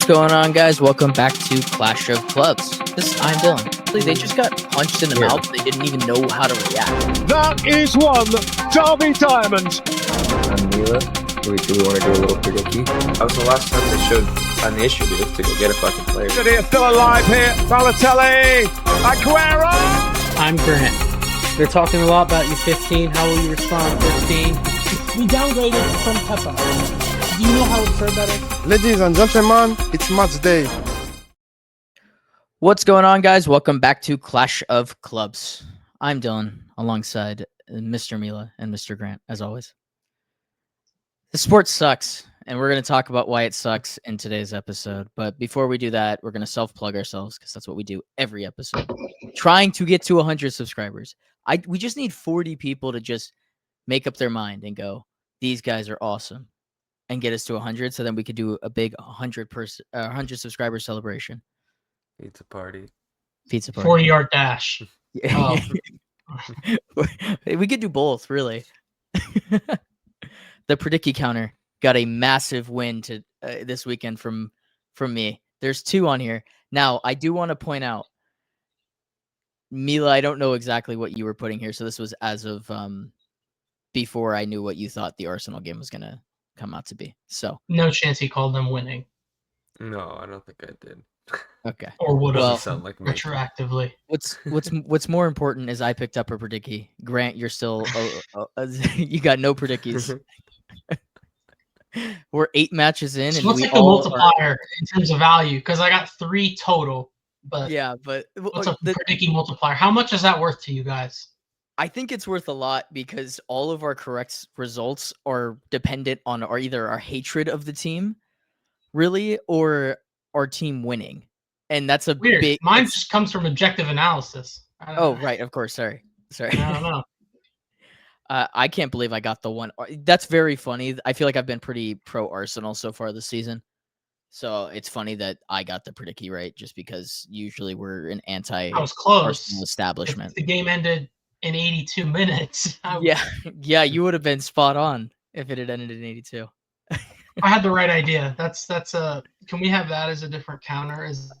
going on, guys? Welcome back to Clash of Clubs. I'm Dylan. They just got punched in the mouth. They didn't even know how to react. That is one Derby Diamond. I'm Mila. Do we want to do a little prediction? That was the last time they showed an initiative to go get a fucking player. They're still alive here. Balotelli. Aguero. I'm Grant. They're talking a lot about you 15. How will you respond 15? We downgraded from Peppa. Do you know how absurd that is? Ladies and gentlemen, it's match day. What's going on, guys? Welcome back to Clash of Clubs. I'm Dylan, alongside Mr. Mila and Mr. Grant, as always. The sport sucks, and we're going to talk about why it sucks in today's episode. But before we do that, we're going to self-plug ourselves, because that's what we do every episode. Trying to get to 100 subscribers. We just need 40 people to just make up their mind and go, these guys are awesome, and get us to 100, so then we could do a big 100 subscriber celebration. Pizza party. 40-yard dash. Oh. We could do both, really. The Predicky counter got a massive win to this weekend from me. There's 2 on here. Now, I do want to point out, Mila, I don't know exactly what you were putting here, so this was as of before I knew what you thought the Arsenal game was going to come out to be. So no chance he called them winning. No, I don't think I did. Okay. Or would have sound like me. retroactively. What's more important is I picked up a Predicky. Grant, you're still you got no Predickies. We're 8 matches in, So and what's we like the all multiplier in terms of value? Because I got 3 total. But yeah, but what's a Predicky multiplier? How much is that worth to you guys? I think it's worth a lot because all of our correct results are dependent on either our hatred of the team, really, or our team winning. And that's a Weird. big... Mine just comes from objective analysis. Oh, right. Of course. Sorry. I don't know. I can't believe I got the one. That's very funny. I feel like I've been pretty pro Arsenal so far this season. So it's funny that I got the Predicky right, just because usually we're an I was close. Arsenal establishment. If the game ended in 82 minutes. Yeah, you would have been spot on if it had ended in 82. I had the right idea. That's can we have that as a different counter? Is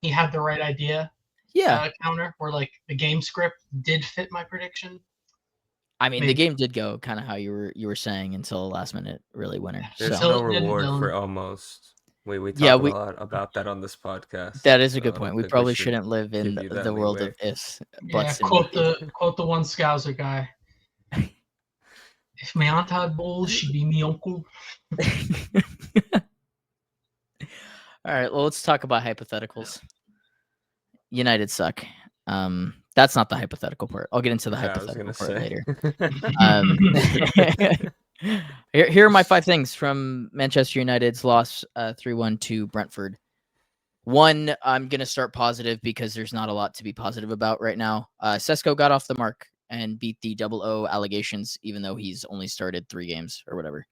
he had the right idea? Yeah, Counter where like the game script did fit my prediction. I mean, Maybe. the game did go kind of how you were saying until the last minute really winner. There's So no reward for almost. We talk a lot about that on this podcast. That is a good point. We probably shouldn't live in the world of ifs. Yeah, quote the one Scouser guy. If my aunt had balls, she'd be me uncle. All right, well, let's talk about hypotheticals. United suck. That's not the hypothetical part. I'll get into the hypothetical part later. Here are my 5 things from Manchester United's loss 3-1 to Brentford. 1, I'm going to start positive because there's not a lot to be positive about right now. C.O.C got off the mark and beat the 00 allegations, even though he's only started 3 games or whatever.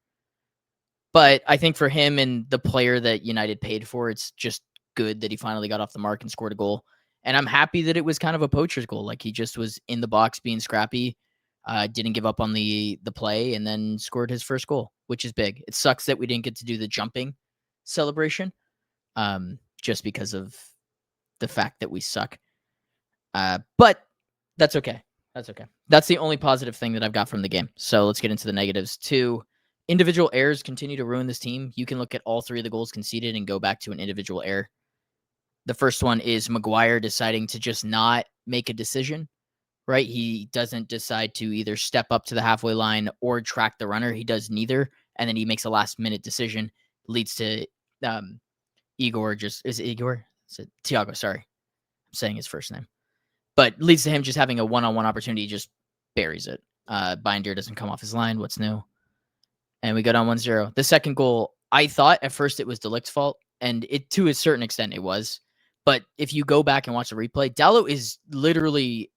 But I think for him and the player that United paid for, it's just good that he finally got off the mark and scored a goal. And I'm happy that it was kind of a poacher's goal. Like, he just was in the box being scrappy, didn't give up on the play, and then scored his first goal, which is big. It sucks that we didn't get to do the jumping celebration just because of the fact that we suck. But that's okay. That's okay. That's the only positive thing that I've got from the game. So let's get into the negatives. 2, individual errors continue to ruin this team. You can look at all 3 of the goals conceded and go back to an individual error. The first one is Maguire deciding to just not make a decision, right? He doesn't decide to either step up to the halfway line or track the runner. He does neither. And then he makes a last-minute decision. Leads to Igor just... Is it Igor? Is it Thiago? Sorry. I'm saying his first name. But leads to him just having a one-on-one opportunity. He just buries it. Binder doesn't come off his line. What's new? And we go down 1-0. The second goal, I thought at first it was De Ligt's fault. And it, to a certain extent, it was. But if you go back and watch the replay, Dalot is literally...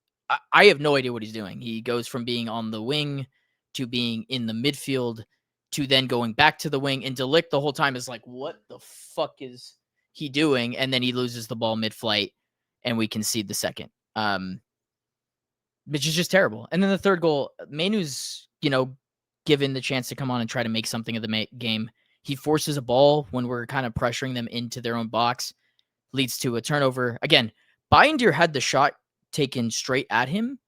I have no idea what he's doing. He goes from being on the wing to being in the midfield to then going back to the wing. And De Ligt the whole time is like, what the fuck is he doing? And then he loses the ball mid-flight and we concede the second. Which is just terrible. And then the third goal, Mainu's, given the chance to come on and try to make something of the game. He forces a ball when we're kind of pressuring them into their own box, leads to a turnover. Again, Binder had the shot taken straight at him,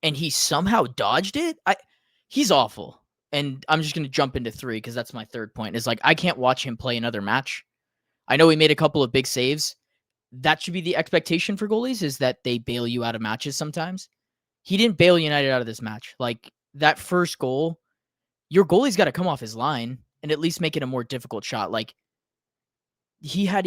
and he somehow dodged it. He's awful. And I'm just going to jump into 3 because that's my third point. Is like, I can't watch him play another match. I know he made a couple of big saves. That should be the expectation for goalies, is that they bail you out of matches sometimes. He didn't bail United out of this match. Like, that first goal, your goalie's got to come off his line and at least make it a more difficult shot. Like, he had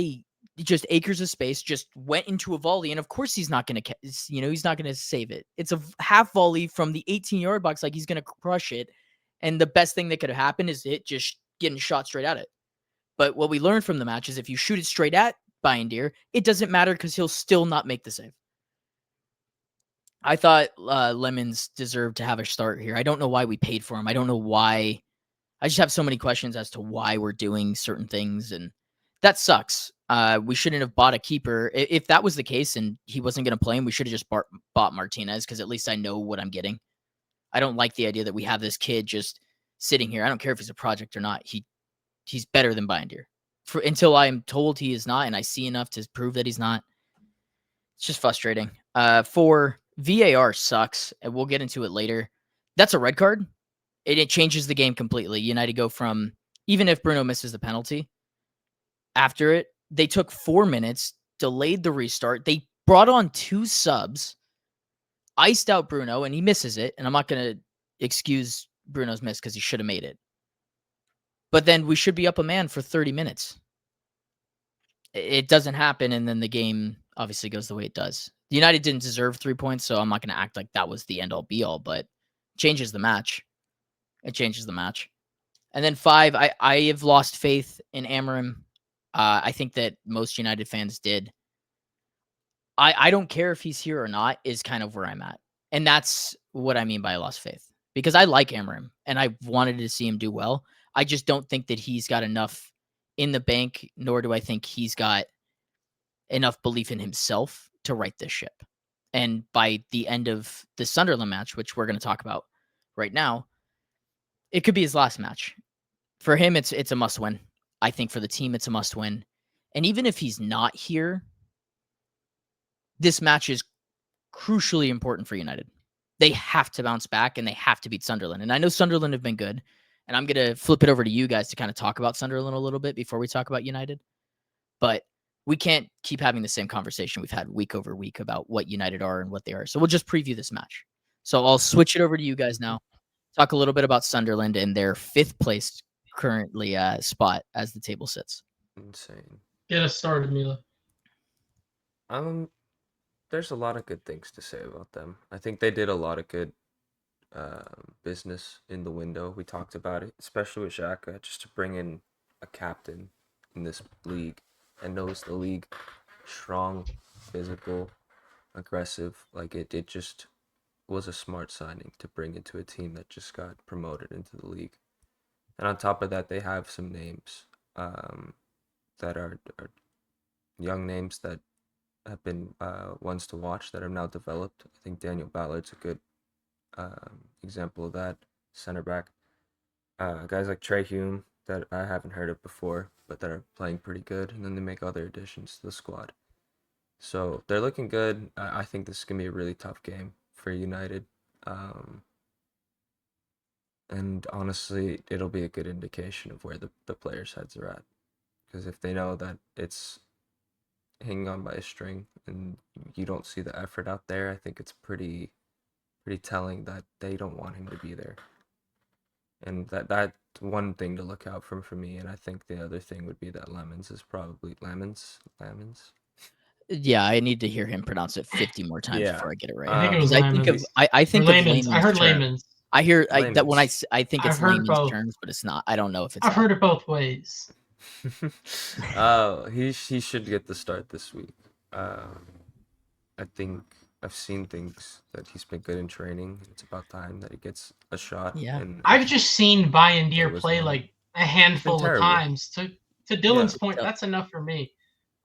just acres of space, just went into a volley, and of course he's not going to, he's not going to save it. It's a half volley from the 18-yard box, like he's going to crush it, and the best thing that could have happened is it just getting shot straight at it. But what we learned from the match is if you shoot it straight at Binder, it doesn't matter because he'll still not make the save. I thought Lemons deserved to have a start here. I don't know why we paid for him. I don't know why. I just have so many questions as to why we're doing certain things, and that sucks. We shouldn't have bought a keeper. If that was the case and he wasn't going to play him, we should have just bought Martinez, because at least I know what I'm getting. I don't like the idea that we have this kid just sitting here. I don't care if he's a project or not. He's better than Binder. Until I am told he is not, and I see enough to prove that he's not. It's just frustrating. 4, VAR sucks, and we'll get into it later. That's a red card. It changes the game completely. United go from, even if Bruno misses the penalty, after it, they took 4 minutes, delayed the restart. They brought on 2 subs, iced out Bruno, and he misses it. And I'm not going to excuse Bruno's miss because he should have made it. But then we should be up a man for 30 minutes. It doesn't happen, and then the game obviously goes the way it does. The United didn't deserve 3 points, so I'm not going to act like that was the end-all, be-all, but it changes the match. It changes the match. And then 5, I have lost faith in Amorim. I think that most United fans did. I don't care if he's here or not, is kind of where I'm at. And that's what I mean by I lost faith. Because I like Amorim, and I wanted to see him do well. I just don't think that he's got enough in the bank, nor do I think he's got enough belief in himself to right this ship. And by the end of the Sunderland match, which we're going to talk about right now, it could be his last match. For him, it's a must-win. I think for the team, it's a must-win. And even if he's not here, this match is crucially important for United. They have to bounce back, and they have to beat Sunderland. And I know Sunderland have been good, and I'm going to flip it over to you guys to kind of talk about Sunderland a little bit before we talk about United. But we can't keep having the same conversation we've had week over week about what United are and what they are. So we'll just preview this match. So I'll switch it over to you guys now. Talk a little bit about Sunderland and their 5th place currently spot as the table sits. Insane. Get us started, Mila. There's a lot of good things to say about them. I think they did a lot of good business in the window. We talked about it, especially with Xhaka, just to bring in a captain in this league and knows the league. Strong, physical, aggressive. Like it just was a smart signing to bring into a team that just got promoted into the league. And on top of that, they have some names that are young names that have been ones to watch that have now developed. I think Daniel Ballard's a good example of that, center back. Guys like Trey Hume that I haven't heard of before, but that are playing pretty good, and then they make other additions to the squad. So they're looking good. I think this is going to be a really tough game for United. And honestly, it'll be a good indication of where the players' heads are at. Because if they know that it's hanging on by a string and you don't see the effort out there, I think it's pretty telling that they don't want him to be there. And that's one thing to look out for me. And I think the other thing would be that Lemons is probably Lemons. Yeah, I need to hear him pronounce it 50 more times Yeah. before I get it right. I think it was I think of Lemons. I think Or of layman's. I heard term. layman's. I hear that when I think it's I've heard layman's both. terms, but it's not. I don't know if it's. I've heard it both ways. He should get the start this week. I think I've seen things that he's been good in training. It's about time that he gets a shot. Yeah. And I've just seen Binder It was play one. like a handful of terrible. times. To Dylan's Yeah. point, that's enough for me.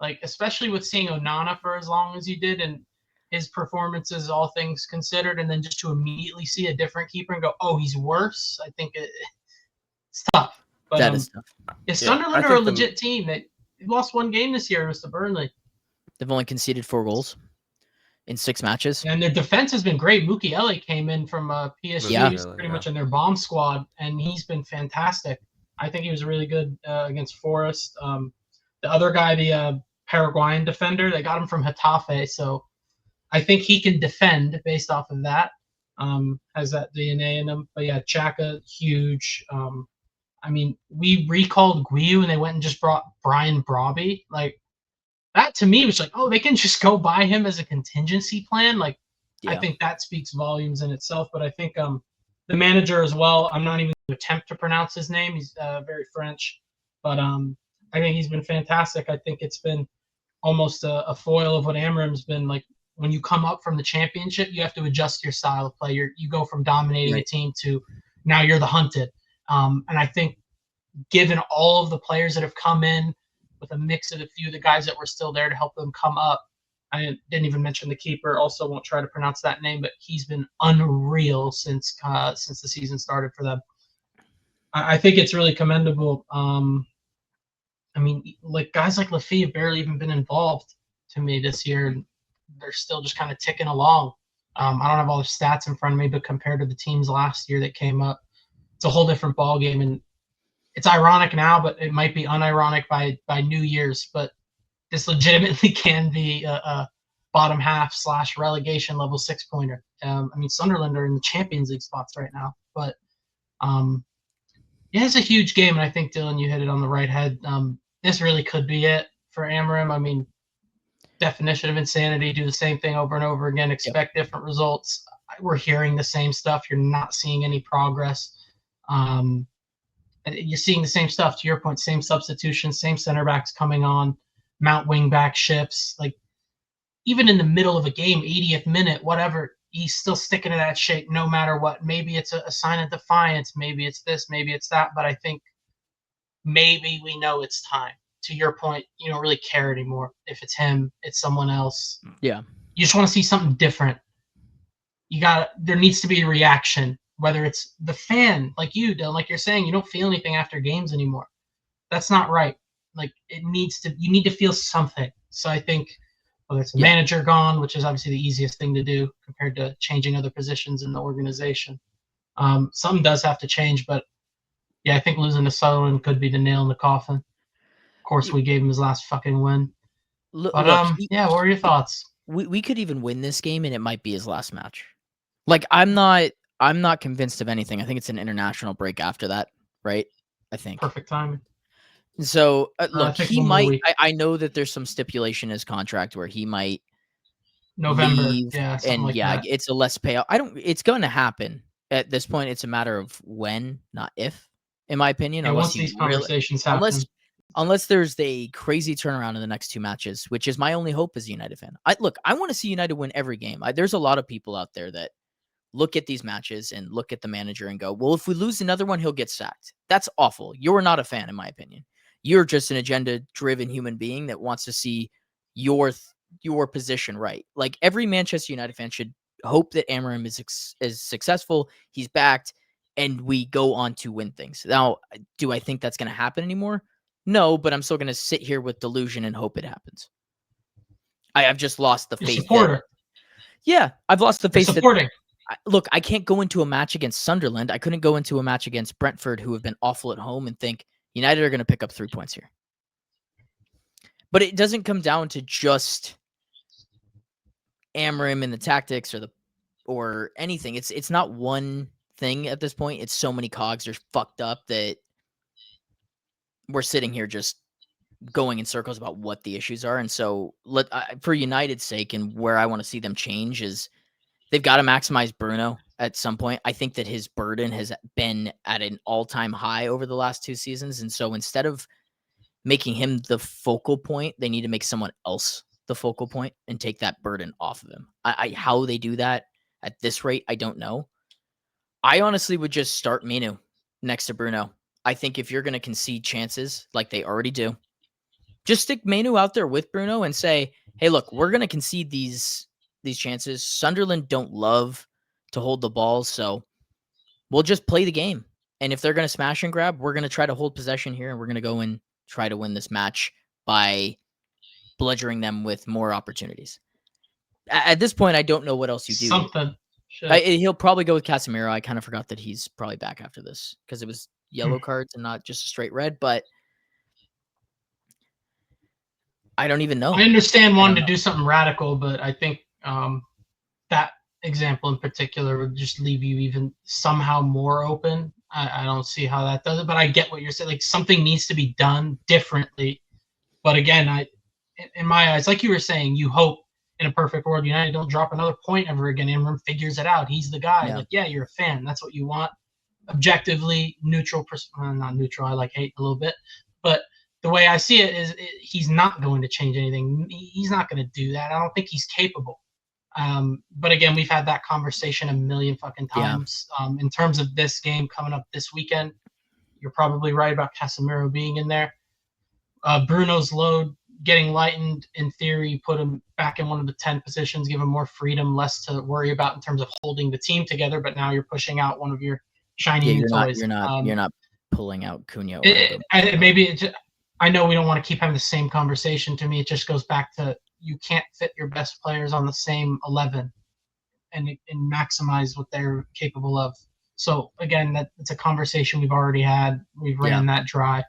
Like, especially with seeing Onana for as long as you did and his performances, all things considered, and then just to immediately see a different keeper and go, oh, he's worse. I think it's tough. But That is tough. is Yeah, I Sunderland are a think the- legit team? They lost one game this year. It was to Burnley. They've only conceded 4 goals in 6 matches. And their defense has been great. Mukiele came in from PSG. Yeah. He's pretty much in their bomb squad, and he's been fantastic. I think he was really good against Forest. The other guy, the Paraguayan defender, they got him from Getafe, so I think he can defend based off of that. Has that DNA in him. But yeah, Xhaka, huge. I mean, we recalled Guiu and they went and just brought Brian Brobby. Like, that to me was like, oh, they can just go buy him as a contingency plan. Like, I Yeah. think that speaks volumes in itself. But I think the manager as well, I'm not even going to attempt to pronounce his name. He's very French. But I think he's been fantastic. I think it's been almost a foil of what Amorim's been like. When you come up from the championship, you have to adjust your style of play. You go from dominating a team to now you're the hunted. And I think given all of the players that have come in with a mix of a few of the guys that were still there to help them come up, I didn't even mention the keeper. Also, won't try to pronounce that name, but he's been unreal since the season started for them. I think it's really commendable. I mean, like guys like Lafille have barely even been involved to me this year, and they're still just kind of ticking along. I don't have all the stats in front of me, but compared to the teams last year that came up, it's a whole different ball game. And it's ironic now, but it might be unironic by New Year's. But this legitimately can be a bottom half / relegation level 6-pointer. I mean, Sunderland are in the Champions League spots right now, but yeah, it's a huge game, and I think Dylan, you hit it on the right head. This really could be it for Amorim. I mean, definition of insanity: do the same thing over and over again, expect different results. We're hearing the same stuff. You're not seeing any progress. You're seeing the same stuff. To your point, same substitutions, same center backs coming on, Mount wing back shifts. Like even in the middle of a game, 80th minute, whatever, he's still sticking to that shape no matter what. Maybe it's a sign of defiance. Maybe it's this. Maybe it's that. But I think maybe we know it's time. To your point, you don't really care anymore if it's him, it's someone else. Yeah. You just want to see something different. There needs to be a reaction, whether it's the fan, like you, Dylan, like you're saying, you don't feel anything after games anymore. That's not right. Like you need to feel something. So I think whether it's a manager gone, which is obviously the easiest thing to do compared to changing other positions in the organization. Something does have to change, but yeah, I think losing to Sutherland could be the nail in the coffin. Of course, we gave him his last fucking win. But what were your thoughts? We could even win this game, and it might be his last match. Like I'm not convinced of anything. I think it's an international break after that, right? I think Perfect timing. So look, he might. I know that there's some stipulation in his contract where he might November, leave, and like that. it's a less payout. It's going to happen at this point. It's a matter of when, not if, in my opinion. Yeah, once these conversations happen. Unless there's a crazy turnaround in the next 2 matches, which is my only hope as a United fan. I want to see United win every game. There's a lot of people out there that look at these matches and look at the manager and go, well, if we lose another one, he'll get sacked. That's awful. You're not a fan, in my opinion. You're just an agenda-driven human being that wants to see your position right. Like every Manchester United fan should hope that Amorim is successful, he's backed, and we go on to win things. Now, do I think that's going to happen anymore? No, but I'm still going to sit here with delusion and hope it happens. I've just lost the faith. I've lost the faith. Supporting. Look, I can't go into a match against Sunderland. I couldn't go into a match against Brentford, who have been awful at home, and think United are going to pick up 3 points here. But it doesn't come down to just Amorim and the tactics or anything. It's not one thing at this point. It's so many cogs are fucked up that we're sitting here just going in circles about what the issues are. And so for United's sake, and where I want to see them change is they've got to maximize Bruno at some point. I think that his burden has been at an all-time high over the last 2 seasons. And so instead of making him the focal point, they need to make someone else the focal point and take that burden off of him. How they do that at this rate, I don't know. I honestly would just start Minu next to Bruno. I think if you're going to concede chances like they already do, just stick Manu out there with Bruno and say, hey, look, we're going to concede these chances. Sunderland don't love to hold the ball, so we'll just play the game. And if they're going to smash and grab, we're going to try to hold possession here, and we're going to go and try to win this match by bludgeoning them with more opportunities. At this point, I don't know what else you do. Something. He'll probably go with Casemiro. I kind of forgot that he's probably back after this because it was yellow cards and not just a straight red, but I don't even know. I understand wanting to do something radical, but I think that example in particular would just leave you even somehow more open. I don't see how that does it, but I get what you're saying. Like, something needs to be done differently. But again, in my eyes, like you were saying, you hope in a perfect world United don't drop another point ever again. Amorim figures it out. He's the guy. Like, yeah, you're a fan. That's what you want. Objectively neutral, not neutral. I like hate a little bit, but the way I see it is he's not going to change anything. He's not going to do that. I don't think he's capable. But again, we've had that conversation a million fucking times. In terms of this game coming up this weekend, you're probably right about Casemiro being in there. Bruno's load getting lightened, in theory, put him back in one of the 10 positions, give him more freedom, less to worry about in terms of holding the team together. But now you're pushing out one of your shiny new toys. You're not pulling out Cunha. I know we don't want to keep having the same conversation. To me, it just goes back to you can't fit your best players on the same 11 and maximize what they're capable of. So again, it's a conversation we've already had. We've ran that dry.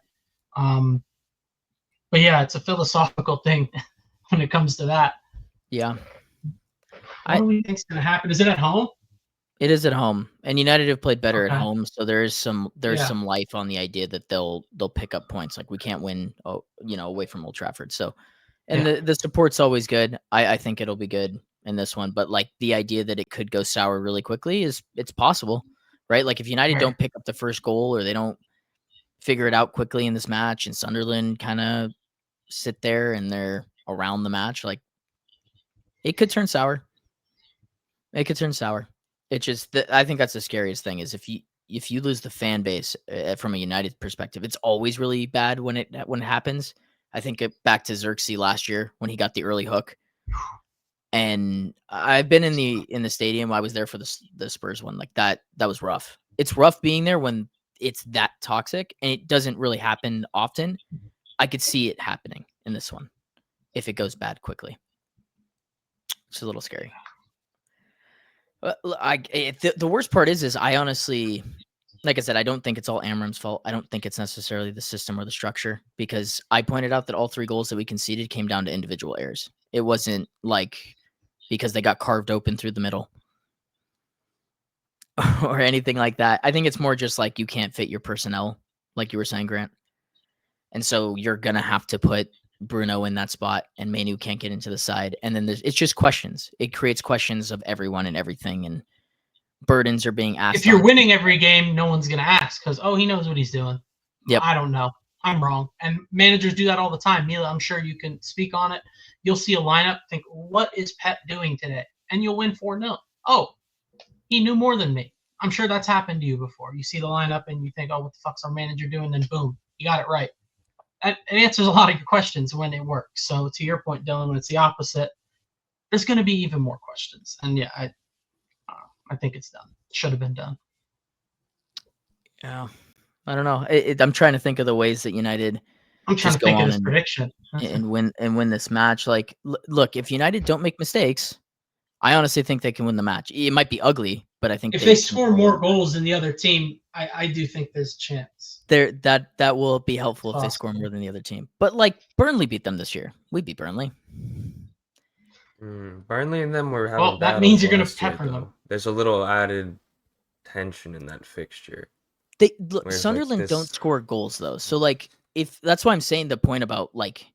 But yeah, it's a philosophical thing when it comes to that. Yeah. What do we think's going to happen? Is it at home? It is at home, and United have played better at home, so there's some life on the idea that they'll pick up points. Like, we can't win, away from Old Trafford. So, and the support's always good. I think it'll be good in this one, but like the idea that it could go sour really quickly it's possible, right? Like, if United don't pick up the first goal or they don't figure it out quickly in this match, and Sunderland kind of sit there and they're around the match, like, it could turn sour. It could turn sour. It's just I think that's the scariest thing is if you lose the fan base from a United perspective, it's always really bad when it happens. I think back to C.O.C last year when he got the early hook, and I've been in the stadium. I was there for the Spurs one. Like, that was rough. It's rough being there when it's that toxic, and it doesn't really happen often. I could see it happening in this one if it goes bad quickly. It's a little scary. The worst part is I honestly, like I said, I don't think it's all Amorim's fault. I don't think it's necessarily the system or the structure, because I pointed out that all 3 goals that we conceded came down to individual errors. It wasn't like because they got carved open through the middle or anything like that. I think it's more just like you can't fit your personnel, like you were saying, Grant. And so you're going to have to put Bruno in that spot, and Manu can't get into the side. And then it's just questions. It creates questions of everyone and everything, and burdens are being asked. If you're winning every game, no one's going to ask because, he knows what he's doing. Yep. I don't know. I'm wrong. And managers do that all the time. Mila, I'm sure you can speak on it. You'll see a lineup, think, what is Pep doing today? And you'll win 4-0. Oh, he knew more than me. I'm sure that's happened to you before. You see the lineup and you think, what the fuck's our manager doing? Then boom, you got it right. It answers a lot of your questions when it works. So to your point, Dylan, when it's the opposite, there's going to be even more questions. And yeah, I think it's done. Should have been done. Yeah, I don't know. I'm trying to think of the ways that United. I'm trying to think of this prediction and win this match. Like, look, if United don't make mistakes, I honestly think they can win the match. It might be ugly, but I think if they score more goals than the other team, I do think there's a chance. That will be helpful if they score more than the other team. But like, Burnley beat them this year. We beat Burnley. Burnley and them were having that means you're going to pepper them. There's a little added tension in that fixture. Sunderland don't score goals though. So like, if that's why I'm saying the point about like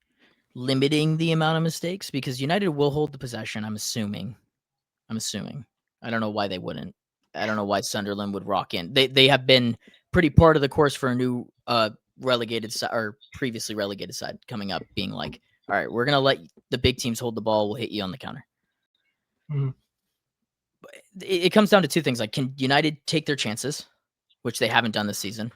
limiting the amount of mistakes, because United will hold the possession. I'm assuming. I don't know why they wouldn't. I don't know why Sunderland would rock in. They have been pretty part of the course for a new relegated side or previously relegated side coming up, being like, all right, we're gonna let the big teams hold the ball. We'll hit you on the counter. Mm-hmm. It comes down to 2 things. Like, can United take their chances, which they haven't done this season?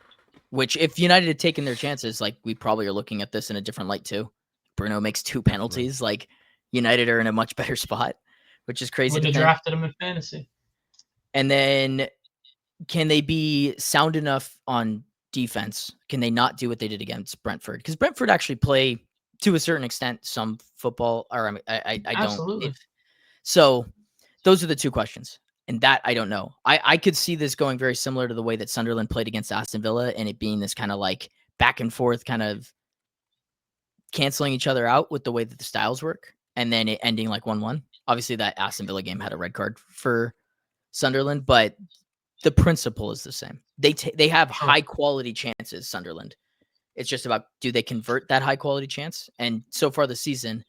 Which, if United had taken their chances, like, we probably are looking at this in a different light too. Bruno makes 2 penalties. Like, United are in a much better spot, which is crazy. Would have drafted him in fantasy. And then can they be sound enough on defense? Can they not do what they did against Brentford? Because Brentford actually play to a certain extent some football. Or I mean, I don't. Absolutely. So those are the two questions. And that I don't know. I could see this going very similar to the way that Sunderland played against Aston Villa, and it being this kind of like back and forth, kind of canceling each other out with the way that the styles work, and then it ending like 1-1. Obviously, that Aston Villa game had a red card for Sunderland, but the principle is the same. They have high quality chances, Sunderland. It's just about, do they convert that high quality chance? And so far this season,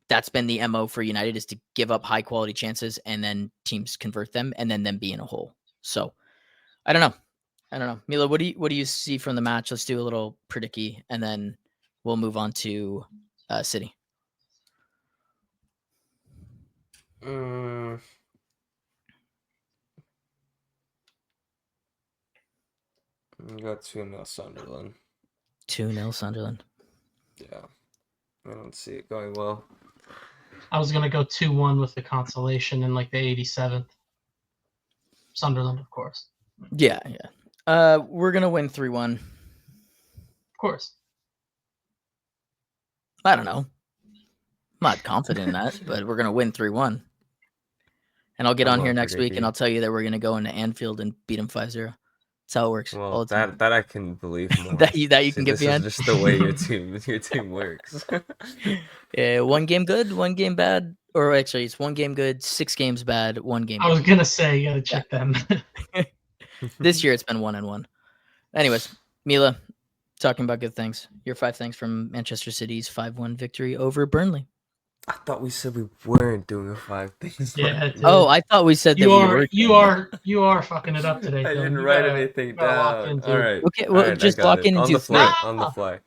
that's been the MO for United, is to give up high quality chances and then teams convert them and then them be in a hole. So I don't know. Mila, what do you see from the match? Let's do a little predicky and then we'll move on to City. We got 2-0 Sunderland. 2-0 Sunderland. Yeah. I don't see it going well. I was gonna go 2-1 with the consolation in like the 87th. Sunderland, of course. Yeah. We're gonna win 3-1. Of course. I don't know. I'm not confident in that, but we're gonna win 3-1. And I'll get on here next week and I'll tell you that we're gonna go into Anfield and beat them 5-0. That's how it works. Well, that I can believe more. that you can get behind. This is just the way your team works. Yeah, 1 game good, 1 game bad, or actually it's 1 game good, 6 games bad, 1 game. I was gonna say you gotta check them. This year it's been 1-1. Anyways, Mila, talking about good things. Your 5 things from Manchester City's 5-1 victory over Burnley. I thought we said we weren't doing a 5 things. Yeah. Oh, I thought we said that we were. You are fucking it up today. I Dylan. didn't You write gotta- anything you gotta lock down. into- All right. Okay, well, All right, just I got lock it. in and on do the fly. 3. On the fly.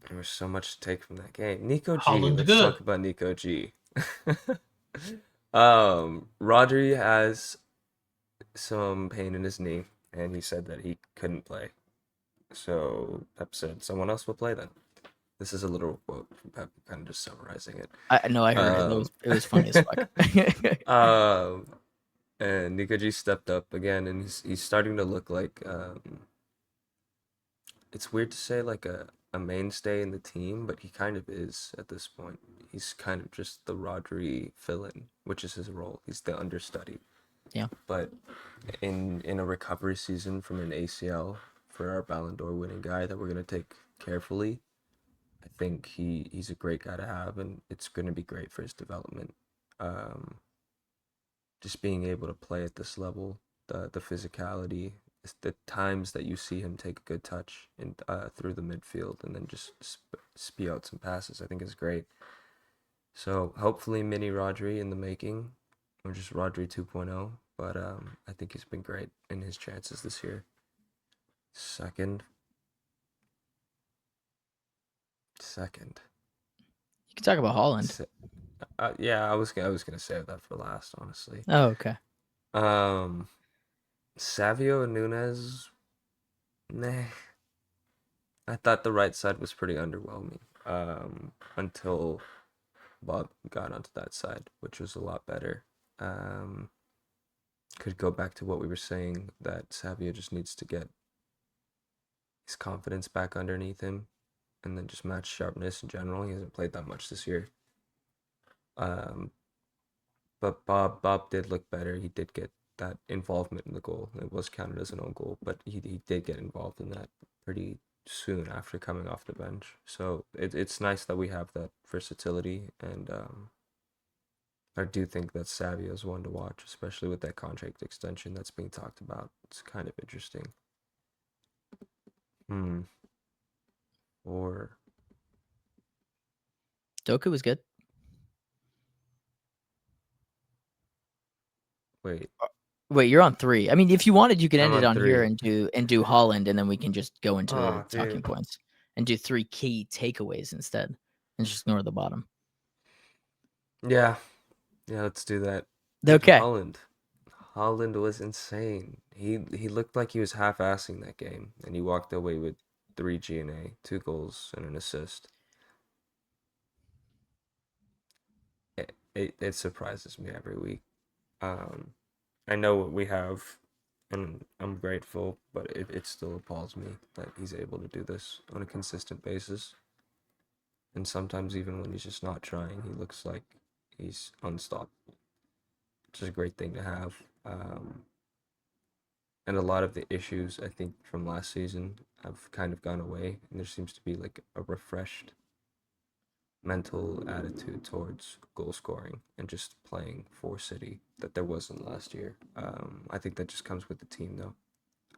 There was so much to take from that game. Nico G. Haaland Let's good. talk about Nico G. Rodri has some pain in his knee, and he said that he couldn't play. So Pep said someone else will play then. This is a literal quote from Pep, kind of just summarizing it. I know, I heard it. It was funny as fuck. And Nico G stepped up again, and he's starting to look like it's weird to say like a mainstay in the team, but he kind of is at this point. He's kind of just the Rodri fill-in, which is his role. He's the understudy. Yeah. But in a recovery season from an ACL for our Ballon d'Or winning guy that we're gonna take carefully, I think he's a great guy to have, and it's gonna be great for his development. Just being able to play at this level, the physicality, the times that you see him take a good touch in through the midfield and then just spew out some passes, I think is great. So hopefully mini Rodri in the making, or just Rodri 2.0. But I think he's been great in his chances this year. Second. You can talk about Haaland. Yeah, I was gonna save that for last, honestly. Oh, okay. Savio Nunes, nah. I thought the right side was pretty underwhelming. Until Bob got onto that side, which was a lot better. Could go back to what we were saying, that Savio just needs to get his confidence back underneath him, and then just match sharpness in general. He hasn't played that much this year. But Bob did look better. He did get that involvement in the goal. It was counted as an own goal, but he did get involved in that pretty soon after coming off the bench. So it's nice that we have that versatility, and I do think that Savio is one to watch, especially with that contract extension that's being talked about. It's kind of interesting. Or Doku was good. Wait, you're on 3. I mean, if you wanted, you could end it on here and do Haaland, and then we can just go into talking points and do 3 key takeaways instead, and just ignore the bottom. Yeah, let's do that. Okay. Haaland was insane. He looked like he was half-assing that game, and he walked away with 3 G&A, 2 goals, and an assist. it surprises me every week. I know what we have, and I'm grateful, but it still appalls me that he's able to do this on a consistent basis. And sometimes even when he's just not trying, he looks like he's unstoppable. Which is a great thing to have. And a lot of the issues I think from last season have kind of gone away, and there seems to be like a refreshed mental attitude towards goal scoring and just playing for City that there wasn't last year. I think that just comes with the team though,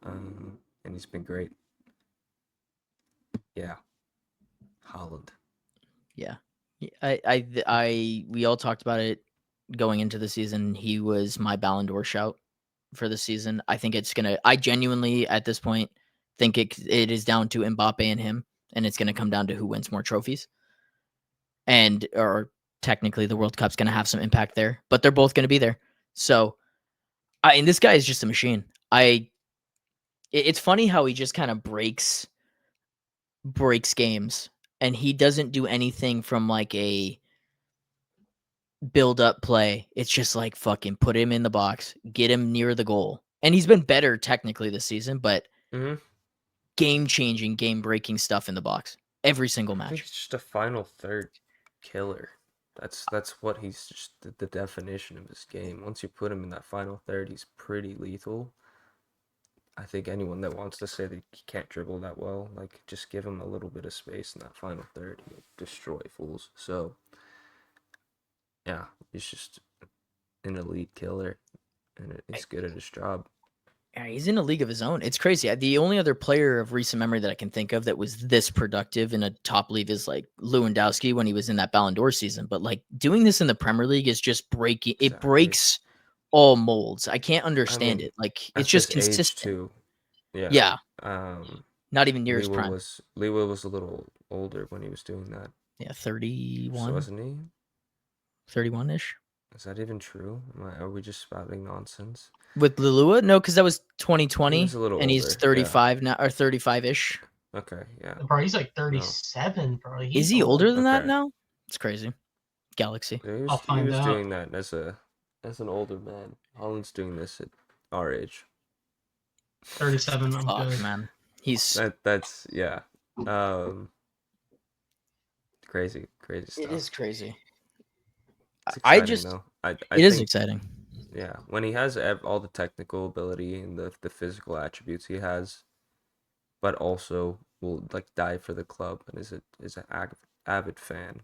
and he's been great. Yeah, Haaland. Yeah. We all talked about it going into the season. He was my Ballon d'Or shout for the season. I think I genuinely at this point think it is down to Mbappe and him, and it's gonna come down to who wins more trophies. Or technically the World Cup's gonna have some impact there, but they're both gonna be there. So and this guy is just a machine. It's funny how he just kind of breaks games, and he doesn't do anything from like a build up play. It's just like fucking put him in the box, get him near the goal. And he's been better technically this season, but Mm-hmm. game changing, game breaking stuff in the box every single I think match. he's just a final third killer. That's what he's just the definition of his game. Once you put him in that final third, he's pretty lethal. I think anyone that wants to say that he can't dribble that well, like just give him a little bit of space in that final third, he'll destroy fools. So yeah, he's just an elite killer, and he's good at his job. Yeah, he's in a league of his own. It's crazy. The only other player of recent memory that I can think of that was this productive in a top league is like Lewandowski when he was in that Ballon d'Or season. But like doing this in the Premier League is just breaking. It Exactly. breaks all molds. I can't I understand mean, it. Like at it's just this age consistent. too. Yeah. Yeah, Um, not even near his prime. Lewa was a little older when he was doing that. Yeah, So 31, wasn't he? 31-ish. Is that even true? Are we just spouting nonsense? With Lulua? No, because that was He 2020, was a little and he's older. 35 now, or 35-ish. Okay. Yeah. Bro, he's like No. 37, bro. Is He's he old. older than that Okay. now? It's crazy. Galaxy. Yeah, I'll he find was out. doing that as an older man. Holland's doing this at our age. 37. I'm Fuck, good. man. He's That's yeah. Crazy stuff. It is crazy. It's I exciting just though. I It is think exciting. yeah, when he has all the technical ability and the physical attributes he has, but also will like die for the club and is an avid fan,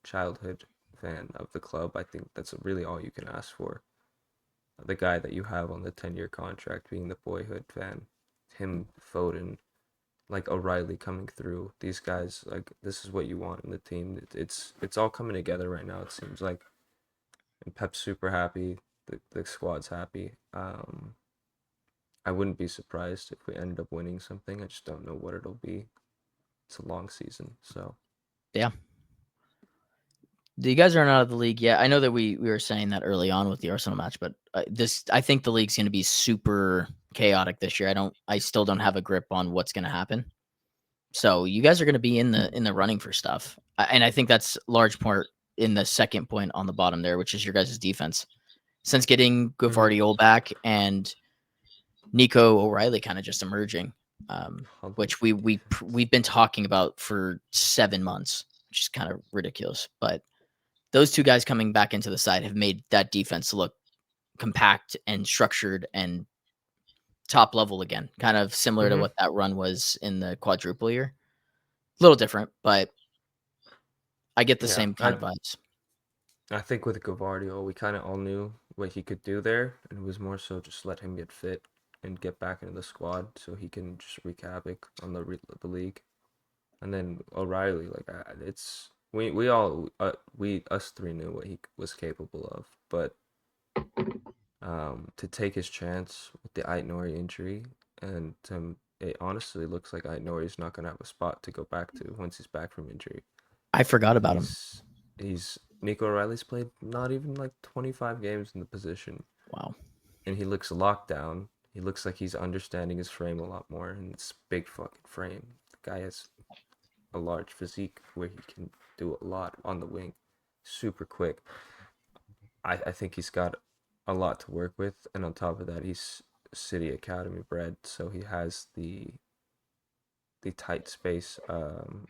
childhood fan of the club. I think that's really all you can ask for. The guy that you have on the 10-year contract being the boyhood fan, him, Foden, like O'Reilly coming through. These guys, like this is what you want in the team. It's all coming together right now. It seems like, and Pep's super happy. The squad's happy. I wouldn't be surprised if we ended up winning something. I just don't know what it'll be. It's a long season, so Yeah. You guys aren't out of the league yet. I know that we were saying that early on with the Arsenal match, but I think the league's going to be super chaotic this year. I still don't have a grip on what's going to happen. So you guys are going to be in the running for stuff, and I think that's large part in the second point on the bottom there, which is your guys' defense. Since getting Gvardiol back and Nico O'Reilly kind of just emerging, which we've been talking about for 7 months, which is kind of ridiculous. But those two guys coming back into the side have made that defense look compact and structured and top level again, kind of similar to what that run was in the quadruple year. A little different, but I get the yeah. same kind of vibes. I think with Gvardiol, we kind of all knew what he could do there, and it was more so just let him get fit and get back into the squad so he can just wreak havoc on the league. And then O'Reilly, like it's we all us three knew what he was capable of, but to take his chance with the Ait-Nouri injury, and it honestly looks like Ait-Nouri's not gonna have a spot to go back to once he's back from injury. I forgot about him. He's Nico O'Reilly's played not even like 25 games in the position. Wow. And he looks locked down. He looks like he's understanding his frame a lot more, and it's big fucking frame. The guy has a large physique where he can do a lot on the wing, super quick. I think he's got a lot to work with, and on top of that, he's City Academy bred, so he has the tight space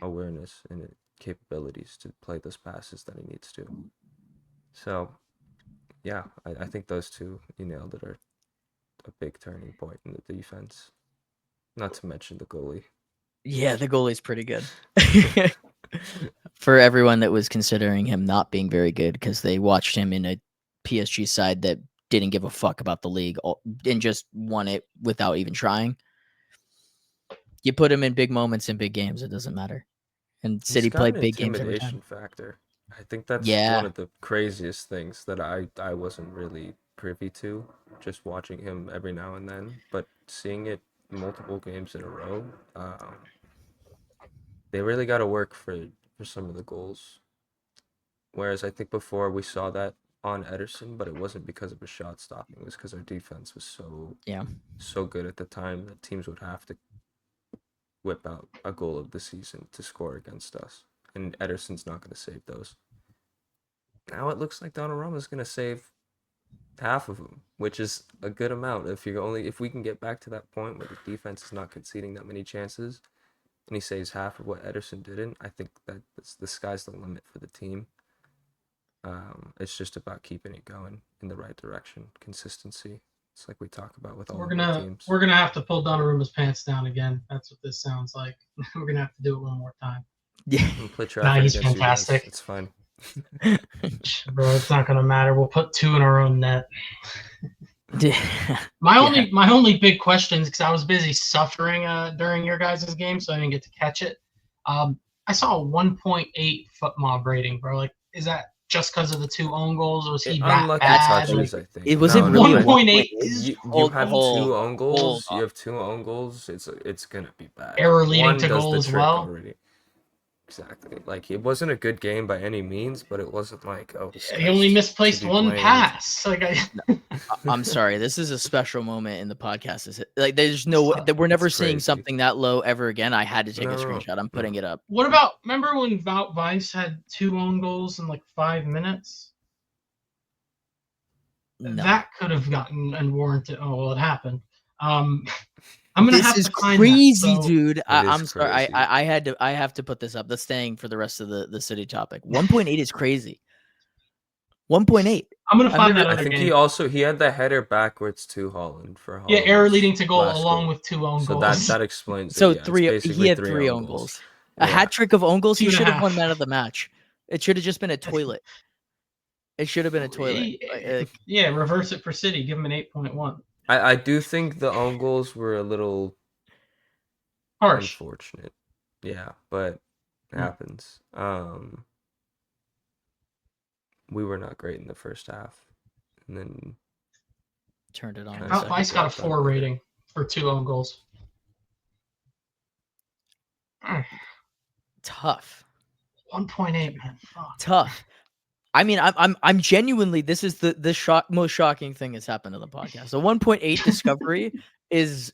awareness and capabilities to play those passes that he needs to. So, yeah, I think those two, you nailed it, are a big turning point in the defense. Not to mention the goalie. Yeah, the goalie's pretty good. For everyone that was considering him not being very good because they watched him in a PSG side that didn't give a fuck about the league and just won it without even trying. You put him in big moments in big games, it doesn't matter. And City He's got played an big games every intimidation time. factor. I think that's Yeah. one of the craziest things that I wasn't really privy to, just watching him every now and then, but seeing it multiple games in a row, they really got to work for some of the goals. Whereas I think before we saw that on Ederson, but it wasn't because of his shot stopping. It was because our defense was so good at the time that teams would have to whip out a goal of the season to score against us. And Ederson's not going to save those. Now it looks like Donnarumma's going to save half of them, which is a good amount. If we can get back to that point where the defense is not conceding that many chances, and he saves half of what Ederson didn't, I think that the sky's the limit for the team. It's just about keeping it going in the right direction, consistency. It's like we talk about with all of our teams. We're gonna have to pull Donnarumma's pants down again. That's what this sounds like. We're gonna have to do it one more time. Yeah. And play traffic he's against fantastic. You guys. It's fine. Bro, it's not gonna matter. We'll put 2 in our own net. Yeah. My only big questions, because I was busy suffering during your guys' game, so I didn't get to catch it. I saw a 1.8 foot mob rating, bro. Like, is that just because of the 2 own goals, or was he that Unlucky bad? touches, I think. It wasn't really 1.8. You have 2 own goals. You have 2 own goals. It's gonna be bad. Error leading One to does goal the as trick well. already. Exactly. Like, it wasn't a good game by any means, but it wasn't like, oh, this He only guy's misplaced to be 1 blamed. pass. Like, I'm sorry. This is a special moment in the podcast. Like, there's no that we're never It's seeing crazy. something that low ever again. I had to take a No. screenshot. I'm putting it up. What about, remember when Wout Weiss had 2 own goals in like 5 minutes? No. That could have gotten and warranted. Oh, well, it happened. I'm gonna This have is to find crazy, that, so, dude. I'm is sorry. crazy. I have to put this up. That's staying for the rest of the city topic. 1.8 is crazy. 1.8. I'm gonna find that I other think game. he had the header backwards to Haaland for Haaland. Yeah, error leading to goal last along goal. with 2 own So goals. that explains So it. Yeah, it's 3. basically He had 3 3 own goals. A Yeah. hat trick of own goals. He 2.5. should have won man of the match. It should have just been a toilet. It should have been a toilet. Yeah, reverse it for City. Give him an 8.1. I do think the own goals were a little Harsh. unfortunate. Yeah, but it happens. We were not great in the first half, and then Turned it on. Nice. Wout Weiss got a 4 rating for 2 own goals. Tough. 1.8, man. Fuck. Tough. I mean, I'm genuinely. This is the most shocking thing that's happened on the podcast. So 1.8 discovery is.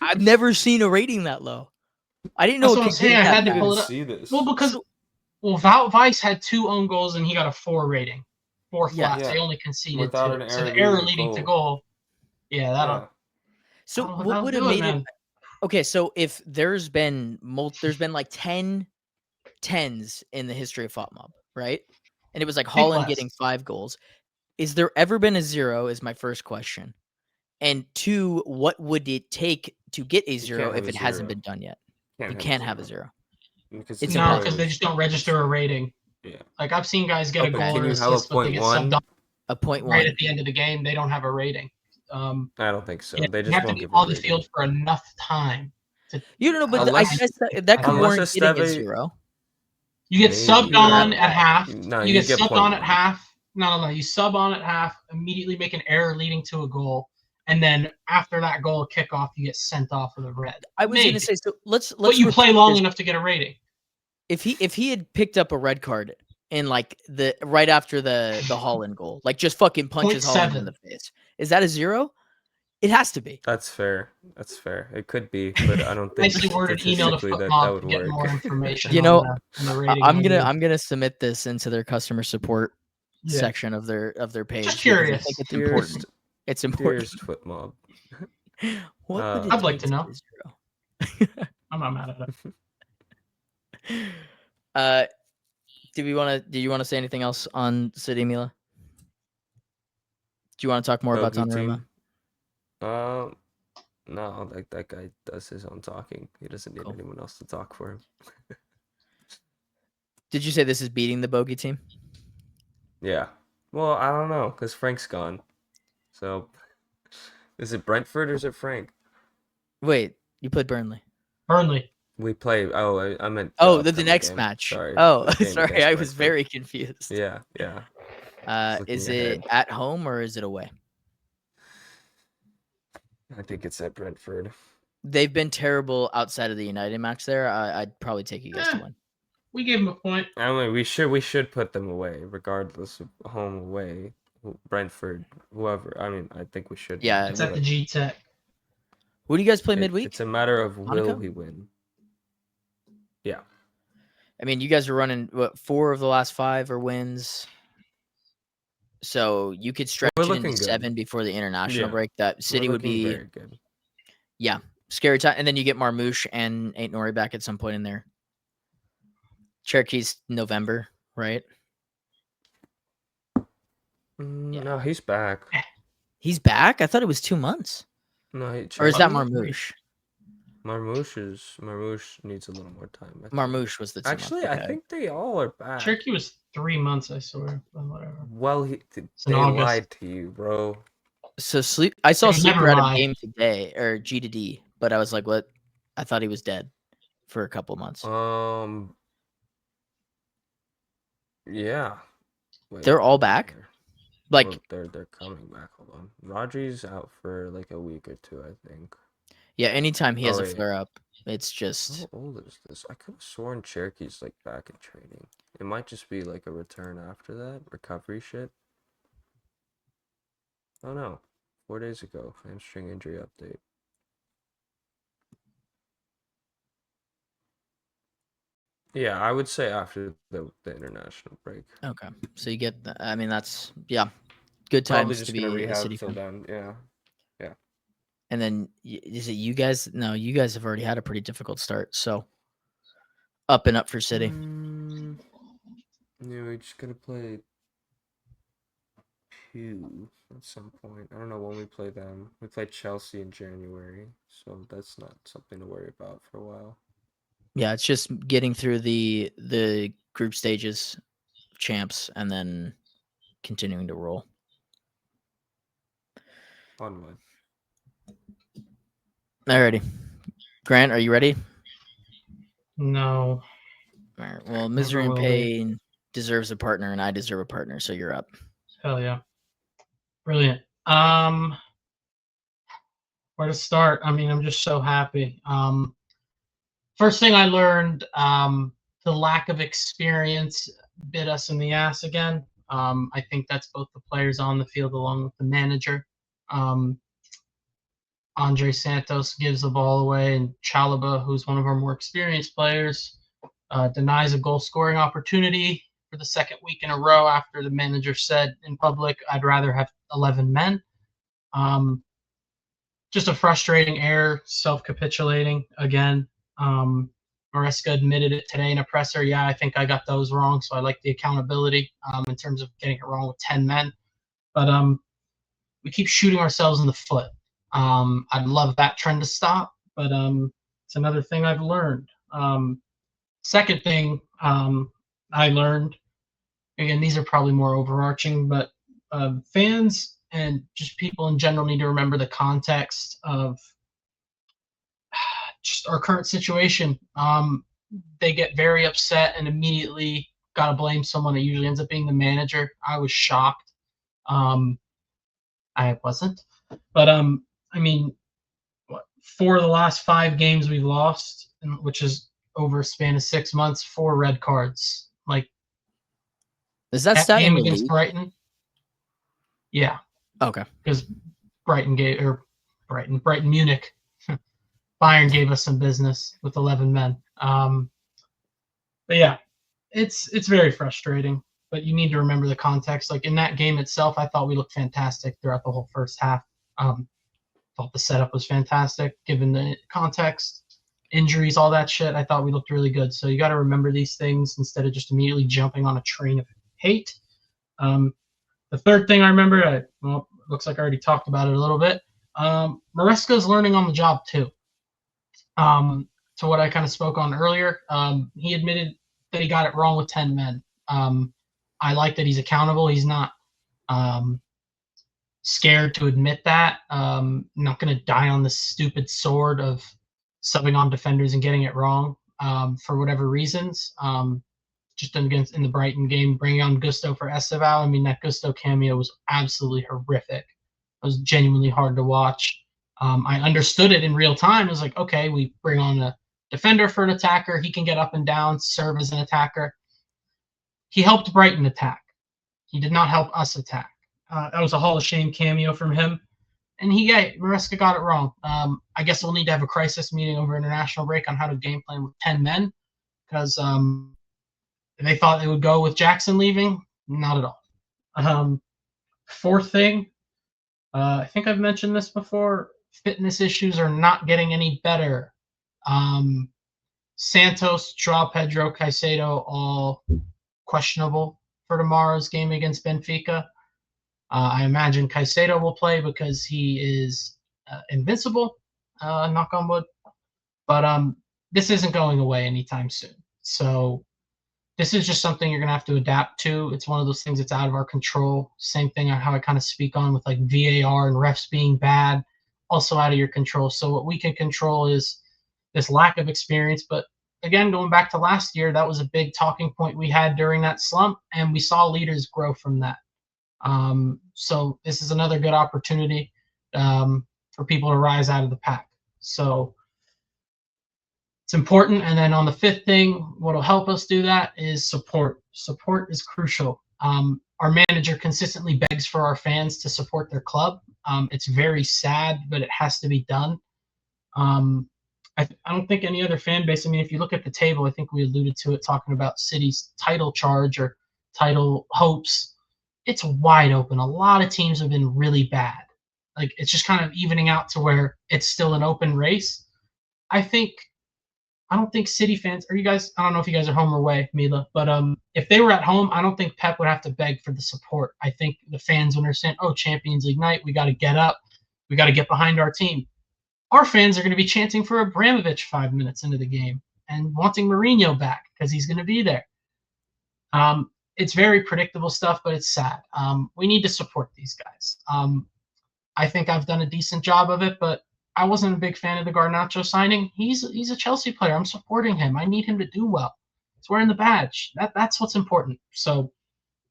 I've never seen a rating that low. I didn't know That's it what I'm could saying. get I that had to bad. pull it up. see this. Well, because Wout Weiss had 2 own goals and he got a 4 rating. 4 Yeah. flats. They only conceded Without 2. an So the error error leading to goal. Yeah, that'll. So that'll what would have do made man. it? Okay, so if there's been like 10 10s in the history of FOTMob, right? And it was like Haaland less. getting 5 goals. Is there ever been a 0? Is my first question. And 2, what would it take to get a 0 if it hasn't been done yet? You can't have a 0. Because It's No, impossible. because they just don't register a rating. Yeah. Like, I've seen guys get a but goal can or you have a assist, but they get 0.1? subbed off A 0.1. right at the end of the game. They don't have a rating. I don't think so. Yeah, They you just have to won't be give on a the rating. field for enough time. You don't know, but Unless- I guess that could unless warrant getting a Esteve- 0. You get Maybe. subbed on at half. No, you get subbed on at 0.1. half. No. You sub on at half, immediately make an error leading to a goal, and then after that goal kickoff, you get sent off with a red. I was going Maybe. to say, so let's. But you play long this. enough to get a rating. If he had picked up a red card in like the right after the Haaland goal, like just fucking punches Haaland in the face, is that a 0? It has to be. That's fair. It could be, but I don't think Nicely worded email to statistically that FOTMob would to get more work. information. You on know, the rating I'm idea. gonna submit this into their customer support Yeah. section of their page. Just because I curious. think it's Dearest, important. It's important. dearest foot mob. What would it I'd like take to know. get a 0? I'm not mad at it. Do you want to say anything else on City, Mila? Do you want to talk more about Bogey Donnarumma? team. No, like that guy does his own talking. He doesn't need Cool. anyone else to talk for him. Did you say this is beating the bogey team? Yeah. Well, I don't know, because Frank's gone. So, is it Brentford or is it Frank? Wait, you played Burnley. Burnley. We play. Oh, I meant. Oh, the upcoming next game. match. Sorry. Oh, the game sorry, against I was Brentford. very confused. Yeah. looking Is it ahead. at home or is it away? I think it's at Brentford. They've been terrible outside of the United match there. I'd probably take you guys to win. We gave him a point. I mean, we should put them away, regardless of home away, Brentford, whoever. I mean, I think we should. Yeah, It's at the G Tech. Who do you guys play midweek? It's a matter of will Monaco? we win. Yeah. I mean, you guys are running 4 of the last 5 are wins. So you could stretch We're it looking into good. 7 before the international Yeah. break. That City We're would looking be very good. scary time. And then you get Marmouche and Ain't Nori back at some point in there. Cherokee's November, right? Yeah. No, he's back. He's back? I thought it was 2 months. No, Or is that Marmouche? Marmouche? Marmouche needs a little more time. I think. Marmouche was the 2 Actually, months. I Okay. think they all are back. Cherokee was 3 months, I swear. But whatever. Well, in they August. lied to you, bro. So I saw They never Sleeper at a lie. game today, or G to D, but I was like, what? I thought he was dead for a couple months. Yeah. Wait, They're all back? there. Like, Oh, they're coming back. Hold on. Rodri's out for like a week or 2, I think. yeah, anytime he has Oh, a wait. flare up, it's just How old is this? I could have sworn Cherokee's like back in training. It might just be like a return after that, recovery shit. Oh no, 4 days ago, hamstring injury update. Yeah, I would say after the international break. okay. So you get, I mean, that's good Probably times just to be gonna a rehab City till fan. then. Yeah. And then is it you guys? No, you guys have already had a pretty difficult start. So up and up for City. Yeah, we just gotta play 2 at some point. I don't know when we play them. We play Chelsea in January, so that's not something to worry about for a while. Yeah, it's just getting through the group stages, champs, and then continuing to roll. Onward. Alrighty, Grant, are you ready? No. All right. Well, Misery and will be. Pain deserves a partner, and I deserve a partner. So you're up. Hell yeah. Brilliant. Where to start? I mean, I'm just so happy. First thing I learned, the lack of experience bit us in the ass again. I think that's both the players on the field along with the manager. Andre Santos gives the ball away, and Chalobah, who's one of our more experienced players, denies a goal-scoring opportunity for the second week in a row after the manager said in public, I'd rather have 11 men. Just a frustrating error, self-capitulating again. Maresca admitted it today in a presser. Yeah, I think I got those wrong, so I like the accountability in terms of getting it wrong with 10 men. But we keep shooting ourselves in the foot. I'd love that trend to stop, but it's another thing I've learned. Second thing I learned, again, these are probably more overarching, but fans and just people in general need to remember the context of just our current situation. They get very upset and immediately got to blame someone. It usually ends up being the manager. I was shocked. I wasn't. But, I mean, 4 of the last 5 games we've lost, which is over a span of 6 months, 4 red cards. Like, Is that stat game in the against league? Brighton? Yeah. Okay. Because Brighton Munich, Bayern gave us some business with 11 men. But yeah, it's very frustrating. but you need to remember the context. Like in that game itself, I thought we looked fantastic throughout the whole first half. Thought the setup was fantastic given the context, injuries, all that shit. I thought we looked really good. So you got to remember these things instead of just immediately jumping on a train of hate. The third thing I remember, looks like I already talked about it a little bit. Maresca's learning on the job too. To what I kind of spoke on earlier, he admitted that he got it wrong with 10 men. I like that he's accountable. He's not scared to admit that. Not going to die on the stupid sword of subbing on defenders and getting it wrong for whatever reasons. Just in the Brighton game, bringing on Gusto for Esteval. I mean, that Gusto cameo was absolutely horrific. It was genuinely hard to watch. I understood it in real time. It was like, okay, we bring on a defender for an attacker. He can get up and down, serve as an attacker. He helped Brighton attack. He did not help us attack. That was a Hall of Shame cameo from him. And Maresca got it wrong. I guess we'll need to have a crisis meeting over international break on how to game plan with 10 men because they thought they would go with Jackson leaving. Not at all. Fourth thing, I think I've mentioned this before. Fitness issues are not getting any better. Santos, João Pedro, Caicedo, all questionable for tomorrow's game against Benfica. I imagine Caicedo will play because he is invincible, knock on wood. But this isn't going away anytime soon. So this is just something you're going to have to adapt to. It's one of those things that's out of our control. Same thing on how I kind of speak on with like VAR and refs being bad, also out of your control. So what we can control is this lack of experience. But again, going back to last year, that was a big talking point we had during that slump, and we saw leaders grow from that. So this is another good opportunity for people to rise out of the pack. So it's important. And then on the fifth thing, what will help us do that is support. Support is crucial. Our manager consistently begs for our fans to support their club. It's very sad, but it has to be done. I don't think any other fan base, I mean, if you look at the table, I think we alluded to it talking about City's title charge or title hopes. It's wide open. A lot of teams have been really bad. Like, it's just kind of evening out to where it's still an open race. I don't think City fans, I don't know if you guys are home or away, Mila, but if they were at home, I don't think Pep would have to beg for the support. I think the fans understand, Champions League night, we got to get up. We got to get behind our team. Our fans are going to be chanting for Abramovich 5 minutes into the game and wanting Mourinho back because he's going to be there. It's very predictable stuff, but it's sad. We need to support these guys. I think I've done a decent job of it, but I wasn't a big fan of the Garnacho signing. He's a Chelsea player. I'm supporting him. I need him to do well. He's wearing the badge. That's what's important. So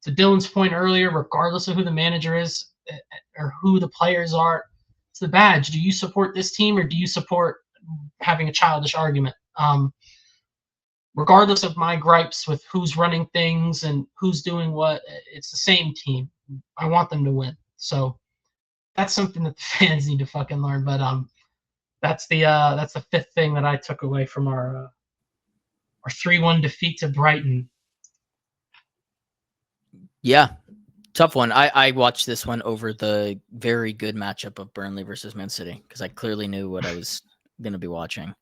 to Dylan's point earlier, regardless of who the manager is or who the players are, it's the badge. Do you support this team or do you support having a childish argument? Regardless of my gripes with who's running things and who's doing what, it's the same team. I want them to win. So that's something that the fans need to fucking learn. But that's the fifth thing that I took away from our 3-1 defeat to Brighton. Yeah, tough one. I watched this one over the very good matchup of Burnley versus Man City because I clearly knew what I was going to be watching.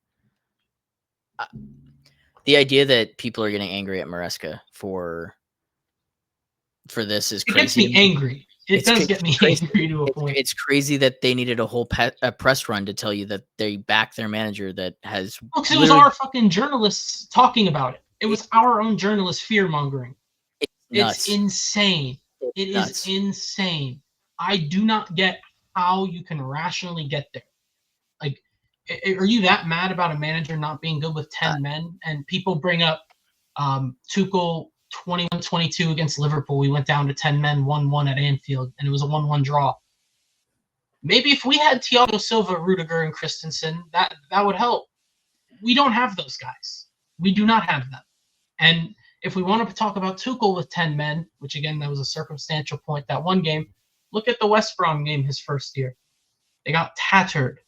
The idea that people are getting angry at Maresca for this is crazy. It gets me angry. It does get me angry to a point. It's crazy that they needed a whole press run to tell you that they back their manager that has. Because it was our fucking journalists talking about it. It was our own journalists fear-mongering. It's insane. It is insane. I do not get how you can rationally get there. Like, are you that mad about a manager not being good with 10 men? And people bring up Tuchel 21-22 against Liverpool. We went down to 10 men, 1-1 at Anfield, and it was a 1-1 draw. Maybe if we had Thiago Silva, Rudiger, and Christensen, that would help. We don't have those guys. We do not have them. And if we want to talk about Tuchel with 10 men, which again, that was a circumstantial point that one game, look at the West Brom game his first year. They got tattered.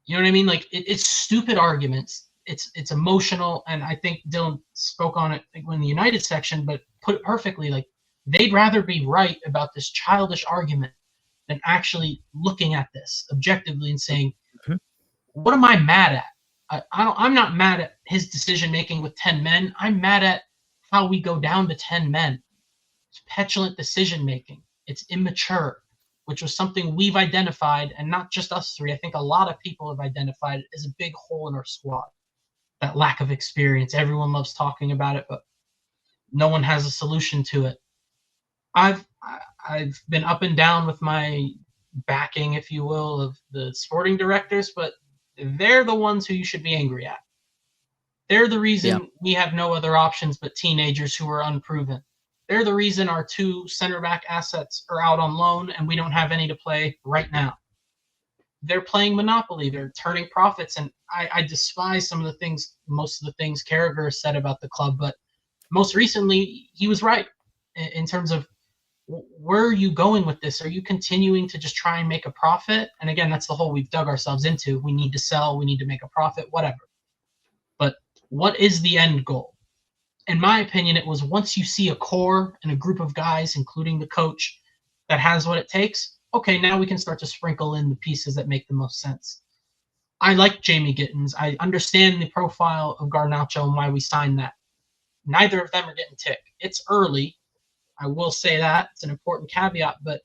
You know what I mean? Like, it's stupid arguments. it's emotional, and I think Dylan spoke on it in the United section, but put it perfectly. Like, they'd rather be right about this childish argument than actually looking at this objectively and saying, Mhm. what am I mad at? I'm not mad at his decision making with 10 men. I'm mad at how we go down to 10 men. It's petulant decision making. It's immature, which was something we've identified, and not just us three. I think a lot of people have identified it as a big hole in our squad. That lack of experience. Everyone loves talking about it, but no one has a solution to it. I've been up and down with my backing, if you will, of the sporting directors, but they're the ones who you should be angry at. They're the reason we have no other options but teenagers who are unproven. They're the reason our 2 center back assets are out on loan and we don't have any to play right now. They're playing Monopoly. They're turning profits, and I despise some of the things, most of the things Carragher said about the club, but most recently he was right in terms of, where are you going with this? Are you continuing to just try and make a profit? And again, that's the hole we've dug ourselves into. We need to sell, we need to make a profit, whatever. But what is the end goal? In my opinion, it was, once you see a core and a group of guys, including the coach, that has what it takes, okay, now we can start to sprinkle in the pieces that make the most sense. I like Jamie Gittins. I understand the profile of Garnacho and why we signed that. Neither of them are getting ticked. It's early. I will say that. It's an important caveat, but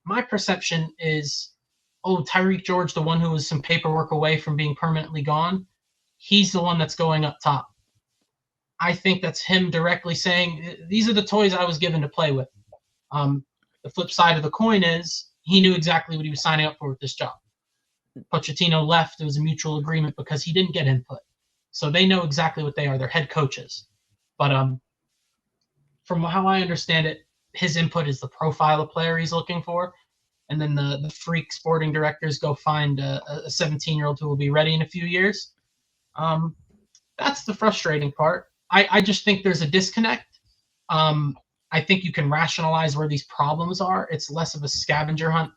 my perception is, Tyreek George, the one who was some paperwork away from being permanently gone, he's the one that's going up top. I think that's him directly saying, these are the toys I was given to play with. The flip side of the coin is, he knew exactly what he was signing up for with this job. Pochettino left. It was a mutual agreement because he didn't get input. So they know exactly what they are. They're head coaches. But from how I understand it, his input is the profile of player he's looking for. And then the freak sporting directors go find a 17-year-old who will be ready in a few years. That's the frustrating part. I just think there's a disconnect. I think you can rationalize where these problems are. It's less of a scavenger hunt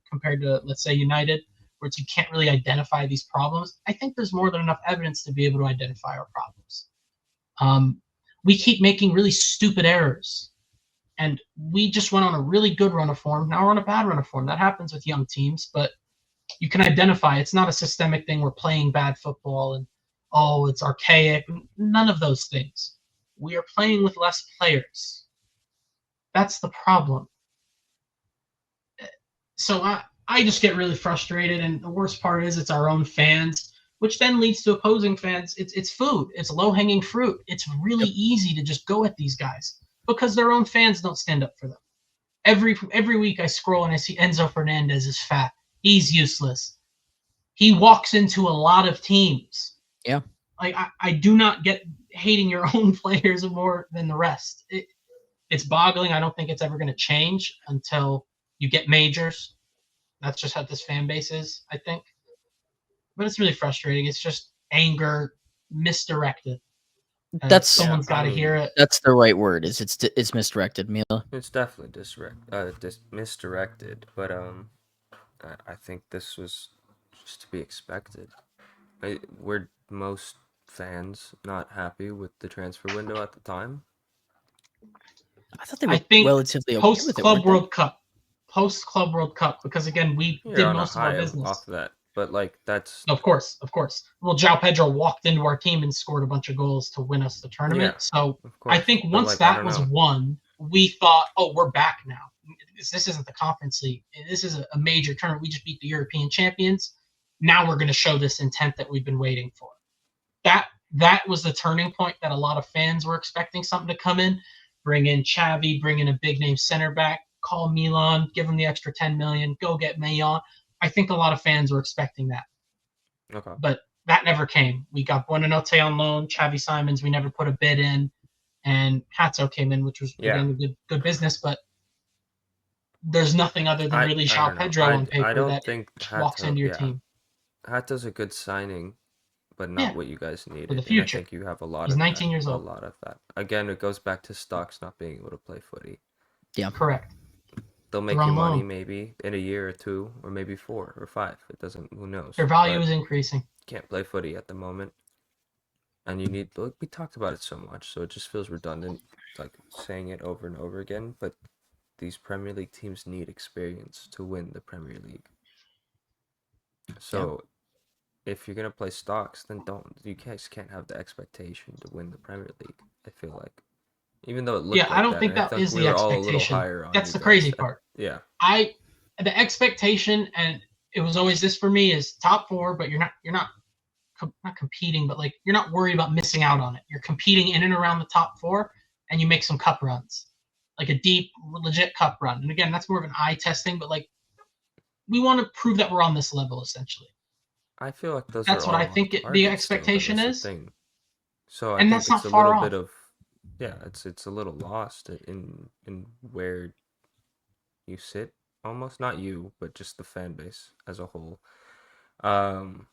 compared to, let's say, United, where you can't really identify these problems. I think there's more than enough evidence to be able to identify our problems. We keep making really stupid errors. And we just went on a really good run of form. Now we're on a bad run of form. That happens with young teams, but you can identify. It's not a systemic thing. We're playing bad football and, it's archaic. None of those things. We are playing with less players. That's the problem. So I just get really frustrated, and the worst part is it's our own fans, which then leads to opposing fans. It's food. It's low-hanging fruit. It's really easy to just go at these guys because their own fans don't stand up for them. Every week I scroll and I see Enzo Fernandez is fat. He's useless. He walks into a lot of teams. Yeah. Like, I do not get hating your own players more than the rest. It's boggling. I don't think it's ever going to change until you get majors. That's just how this fan base is, I think. But it's really frustrating. It's just anger misdirected. Someone's got to hear it. That's the right word. It's misdirected, Mila. It's definitely misdirected, but I think this was just to be expected. Were most fans not happy with the transfer window at the time? I thought they were relatively okay with it. Post-Club World Cup, because again, we did most of our business off that. But that's of course. Well, João Pedro walked into our team and scored a bunch of goals to win us the tournament. Yeah, so I think once that was won, we thought, we're back now. This isn't the Conference League. This is a major tournament. We just beat the European champions. Now we're going to show this intent that we've been waiting for. That was the turning point that a lot of fans were expecting something to come in, bring in Xavi, bring in a big name center back, call Milan, give him the extra 10 million, go get Mayon. I think a lot of fans were expecting that. Okay. But that never came. We got Buonanotte on loan, Xavi Simons, we never put a bid in, and Hatzo came in, which was again good business, but there's nothing other than really João Pedro on paper that walks into your team. Hatzo's a good signing, but not what you guys needed. For the future. I think you have a lot He's of 19 years old. A lot of that. Again, it goes back to Stocks not being able to play footy. Yeah. Correct. They'll make you money maybe in a year or 2, or maybe 4 or 5. It doesn't. Who knows? Their value is increasing. Can't play footy at the moment. and you need, like, we talked about it so much, so it just feels redundant, like saying it over and over again. But these Premier League teams need experience to win the Premier League. So if you're gonna play stocks, then you guys can't have the expectation to win the Premier League. I feel like, even though it Yeah, looked I like don't that, think and I that think is we the were all a little expectation. higher on That's you the guys. crazy part. Yeah, The expectation, and it was always this for me, is top four, but you're not competing, but like you're not worried about missing out on it. You're competing in and around the top four, and you make some cup runs, like a deep, legit cup run. And again, that's more of an eye testing, but like we want to prove that we're on this level essentially. I feel like those are That's what I all think the targets still, though. expectation That's the is, thing. So I and think that's not it's a far little bit off. of, yeah, it's a little lost in where you sit, almost, not you, but just the fan base as a whole. Um,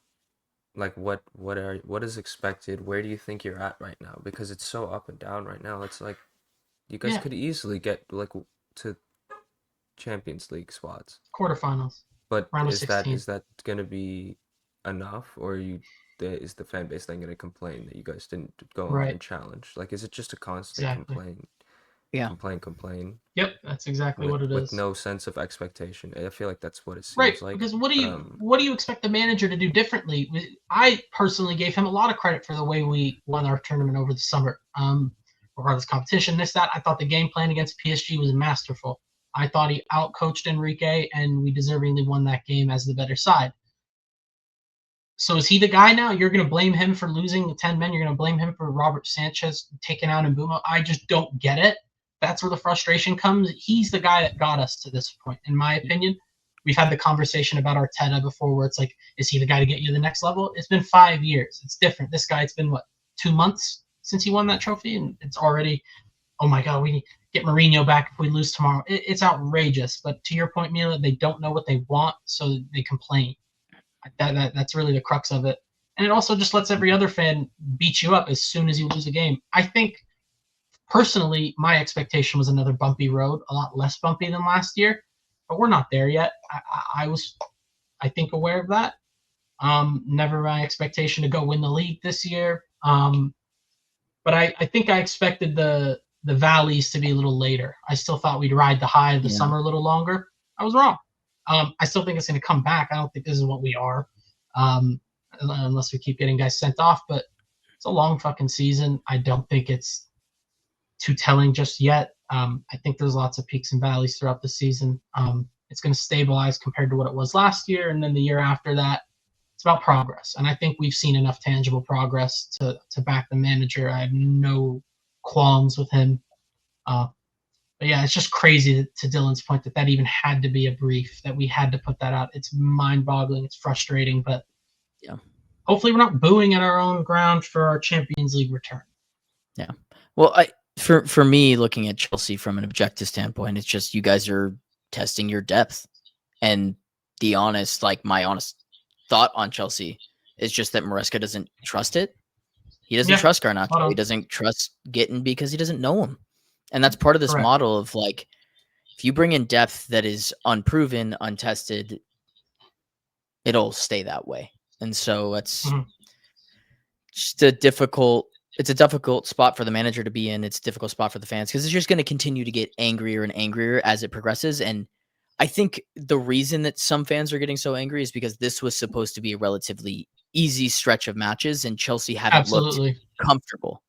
like what is expected? Where do you think you're at right now? Because it's so up and down right now. It's like you guys Yeah, could easily get like to Champions League spots. quarterfinals, But round of is that 16. gonna be enough, or is the fan base then gonna complain that you guys didn't go on Right, and challenge? Like, is it just a constant exactly. Yeah. complain Yep, that's exactly with what it is. no sense of expectation? I feel like that's what it Right, seems like. because But what do you expect the manager to do differently? I personally gave him a lot of credit for the way we won our tournament over the summer. Regardless competition, this that I thought the game plan against PSG was masterful. I thought he outcoached Enrique, and we deservingly won that game as the better side. So is he the guy now? You're going to blame him for losing the 10 men. You're going to blame him for Robert Sanchez taking out Mbeumo. I just don't get it. That's where the frustration comes. He's the guy that got us to this point, in my opinion. We've had the conversation about Arteta before where it's like, is he the guy to get you to the next level? It's been 5 years. It's different. This guy, it's been, 2 months since he won that trophy? And it's already, oh my God, we need to get Mourinho back if we lose tomorrow. It's outrageous. But to your point, Mila, they don't know what they want, so they complain. That's really the crux of it. And it also just lets every other fan beat you up as soon as you lose a game. I think personally, my expectation was another bumpy road, a lot less bumpy than last year, but we're not there yet. I was, I think, aware of that. Never my expectation to go win the league this year. But I think I expected the valleys to be a little later. I still thought we'd ride the high of the summer a little longer. I was wrong. I still think it's going to come back. I don't think this is what we are, unless we keep getting guys sent off. But it's a long fucking season. I don't think it's too telling just yet. I think there's lots of peaks and valleys throughout the season. It's going to stabilize compared to what it was last year, and then the year after that, it's about progress. And I think we've seen enough tangible progress to back the manager. I have no qualms with him. But yeah, it's just crazy to Dylan's point that even had to be a brief, that we had to put that out. It's mind-boggling. It's frustrating, but yeah, hopefully we're not booing at our own ground for our Champions League return. Yeah. Well, for me, looking at Chelsea from an objective standpoint, it's just you guys are testing your depth. And my honest thought on Chelsea is just that Maresca doesn't trust it. He doesn't trust Garnacho. He doesn't trust Gitten because he doesn't know him. And that's part of this model of like, if you bring in depth that is unproven, untested, it'll stay that way. And so it's just a difficult spot for the manager to be in. It's a difficult spot for the fans because it's just going to continue to get angrier and angrier as it progresses. And I think the reason that some fans are getting so angry is because this was supposed to be a relatively easy stretch of matches and Chelsea haven't looked comfortable.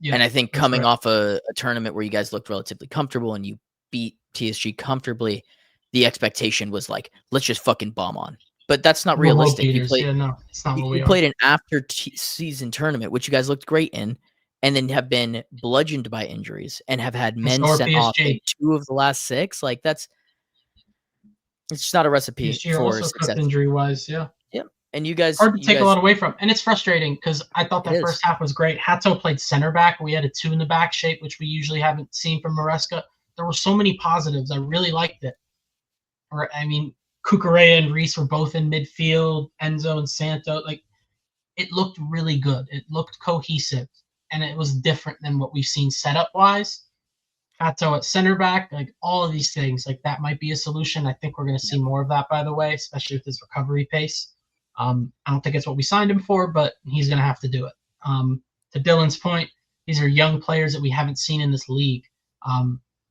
Yeah, and I think coming off a tournament where you guys looked relatively comfortable and you beat PSG comfortably, the expectation was like, let's just fucking bomb on. But that's not realistic. You played an after-season tournament, which you guys looked great in, and then have been bludgeoned by injuries and have had men sent off in 2 of the last 6. Like it's just not a recipe for success. Injury-wise, yeah. And you guys hard to take a lot away from, and it's frustrating because I thought that first half was great. Hato played center back. We had a 2 in the back shape, which we usually haven't seen from Maresca. There were so many positives. I really liked it. Cucurella and Reece were both in midfield. Enzo and Santo, it looked really good. It looked cohesive, and it was different than what we've seen setup wise. Hato at center back, all of these things, that might be a solution. I think we're going to see more of that, by the way, especially with his recovery pace. I don't think it's what we signed him for, but he's going to have to do it. To Dylan's point, these are young players that we haven't seen in this league.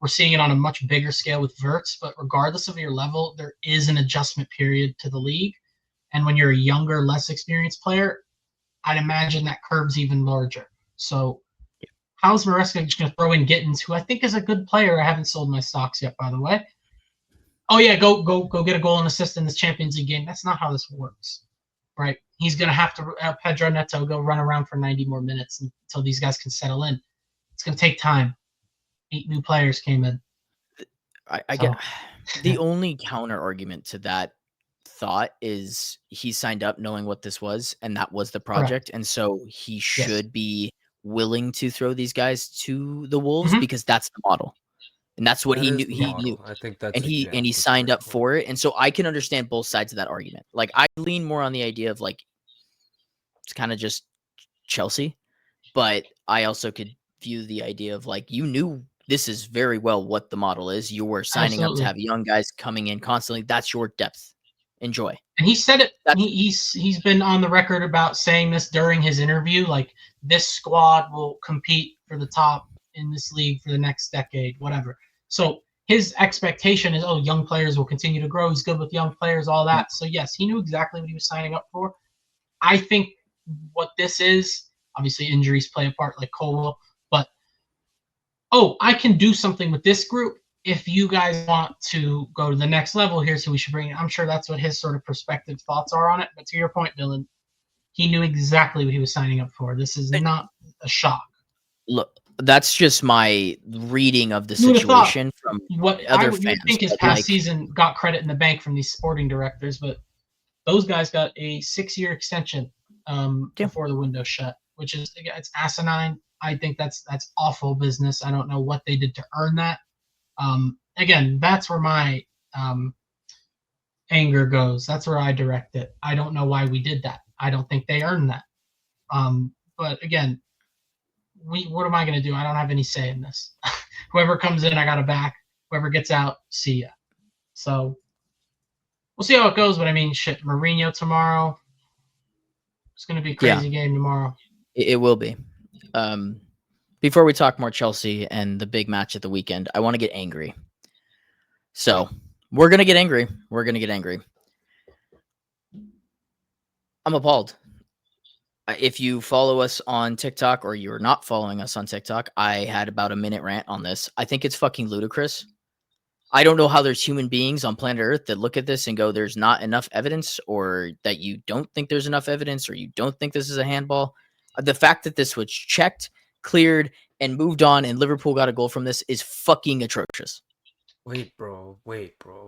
We're seeing it on a much bigger scale with Verts, but regardless of your level, there is an adjustment period to the league. And when you're a younger, less experienced player, I'd imagine that curve's even larger. So how's Maresca just going to throw in Gittins, who I think is a good player? I haven't sold my stocks yet, by the way. Oh yeah, go get a goal and assist in this Champions League game. That's not how this works, right? He's going to have to Pedro Neto go run around for 90 more minutes until these guys can settle in. It's going to take time. 8 new players came in. I get the only counter argument to that thought is he signed up knowing what this was, and that was the project. Correct. And so he should be willing to throw these guys to the wolves because that's the model. And that's what he knew. He knew. I think that's and he signed up for it. And so I can understand both sides of that argument. Like I lean more on the idea of like it's kind of just Chelsea, but I also could view the idea of like you knew this is very well what the model is. You were signing up to have young guys coming in constantly. That's your depth. Enjoy. And he said it. He's been on the record about saying this during his interview. Like this squad will compete for the top in this league for the next decade, whatever. So his expectation is, young players will continue to grow. He's good with young players, all that. Yeah. So yes, he knew exactly what he was signing up for. I think what this is, obviously injuries play a part, like Colwell, but I can do something with this group. If you guys want to go to the next level, here's who we should bring in. I'm sure that's what his sort of perspective thoughts are on it. But to your point, Dylan, he knew exactly what he was signing up for. This is not a shock. Look, that's just my reading of the situation from what other fans. You think his past season got credit in the bank from these sporting directors, but those guys got a 6-year extension before the window shut, which is it's asinine. I think that's awful business. I don't know what they did to earn that. Again, that's where my anger goes. That's where I direct it. I don't know why we did that. I don't think they earned that. But again, what am I going to do? I don't have any say in this. Whoever comes in, I got to back. Whoever gets out, see ya. So we'll see how it goes. But I mean, shit, Mourinho tomorrow. It's going to be a crazy game tomorrow. It will be. Before we talk more Chelsea and the big match at the weekend, I want to get angry. So we're going to get angry. I'm appalled. If you follow us on TikTok or you're not following us on TikTok, I had about a minute rant on this. I think it's fucking ludicrous. I don't know how there's human beings on planet Earth that look at this and go, there's not enough evidence, or that you don't think there's enough evidence, or you don't think this is a handball. The fact that this was checked, cleared, and moved on, and Liverpool got a goal from this is fucking atrocious. Wait, bro.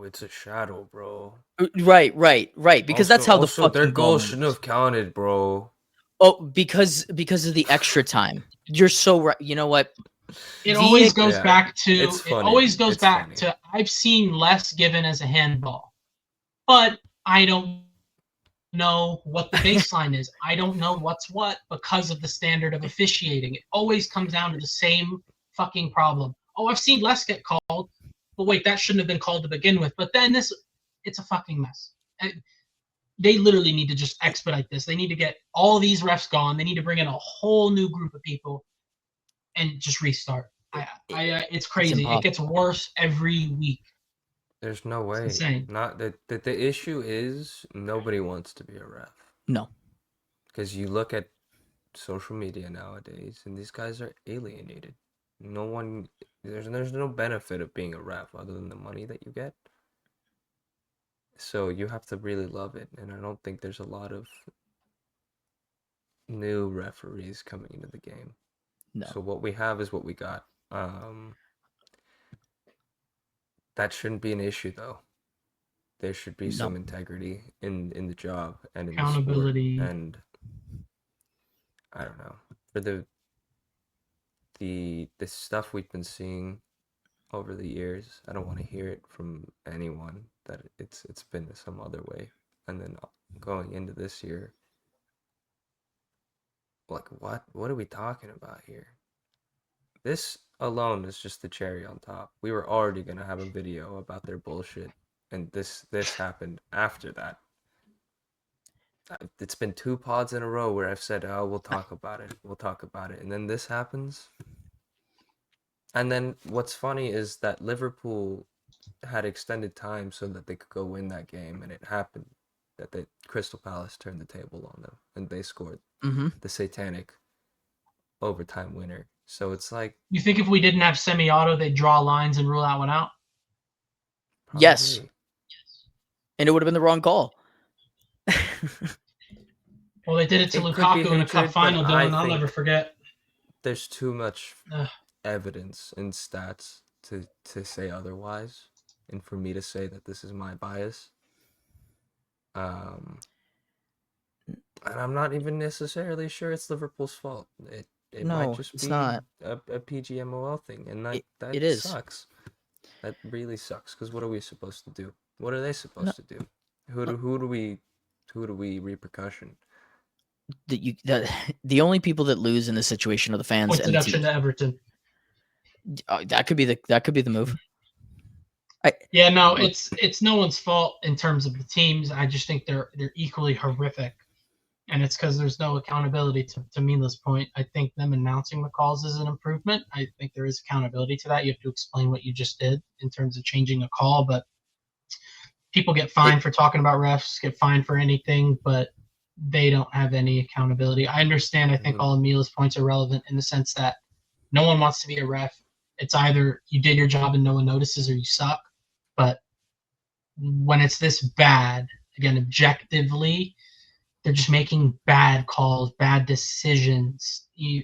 It's a shadow, bro. Right. Because that's how the fucking their goal shouldn't have counted, bro. Oh, because of the extra time. You're so right. You know what? It always goes back to I've seen less given as a handball, but I don't know what the baseline is. I don't know what's what because of the standard of officiating. It always comes down to the same fucking problem. I've seen less get called, but wait, that shouldn't have been called to begin with. But then it's a fucking mess. They literally need to just expedite this. They need to get all these refs gone. They need to bring in a whole new group of people and just restart. It's crazy. It gets worse every week. There's no way. It's insane. Not the issue is nobody wants to be a ref. No. Because you look at social media nowadays, and these guys are alienated. There's no benefit of being a ref other than the money that you get. So you have to really love it, and I don't think there's a lot of new referees coming into the game. No. So what we have is what we got. That shouldn't be an issue, though. There should be some integrity in the job and in accountability. The sport. And I don't know, for the stuff we've been seeing over the years, I don't want to hear it from anyone that it's been some other way. And then going into this year, like what are we talking about here? This alone is just the cherry on top. We were already gonna have a video about their bullshit, and this happened after that. It's been 2 pods in a row where I've said, "Oh, we'll talk about it. We'll talk about it," and then this happens. And then what's funny is that Liverpool had extended time so that they could go win that game, and it happened that the Crystal Palace turned the table on them and they scored the satanic overtime winner. So it's like, You think if we didn't have semi-auto, they'd draw lines and rule that one out? Yes. probably. And it would have been the wrong call. Well, they did it to It could be Lukaku in a cup hatred, but final, I Dylan. I'll think never forget. There's too much Ugh. evidence and stats to say otherwise, and for me to say that this is my bias. And I'm not even necessarily sure it's Liverpool's fault. It might No, just it's be not. a PGMOL thing, and that it is. sucks. That really sucks. Because what are we supposed to do? What are they supposed No. to do? Who do we repercussion? The only people that lose in this situation are the fans Point and the deduction team. to Everton. That could be the move. Yeah, no, it's no one's fault in terms of the teams. I just think they're equally horrific, and it's because there's no accountability. To Mila's point, I think them announcing the calls is an improvement. I think there is accountability to that. You have to explain what you just did in terms of changing a call, but people get fined for talking about refs, get fined for anything, but they don't have any accountability. I understand. I think all of Mila's points are relevant in the sense that no one wants to be a ref. It's either you did your job and no one notices or you suck. But when it's this bad, again, objectively, they're just making bad calls, bad decisions. You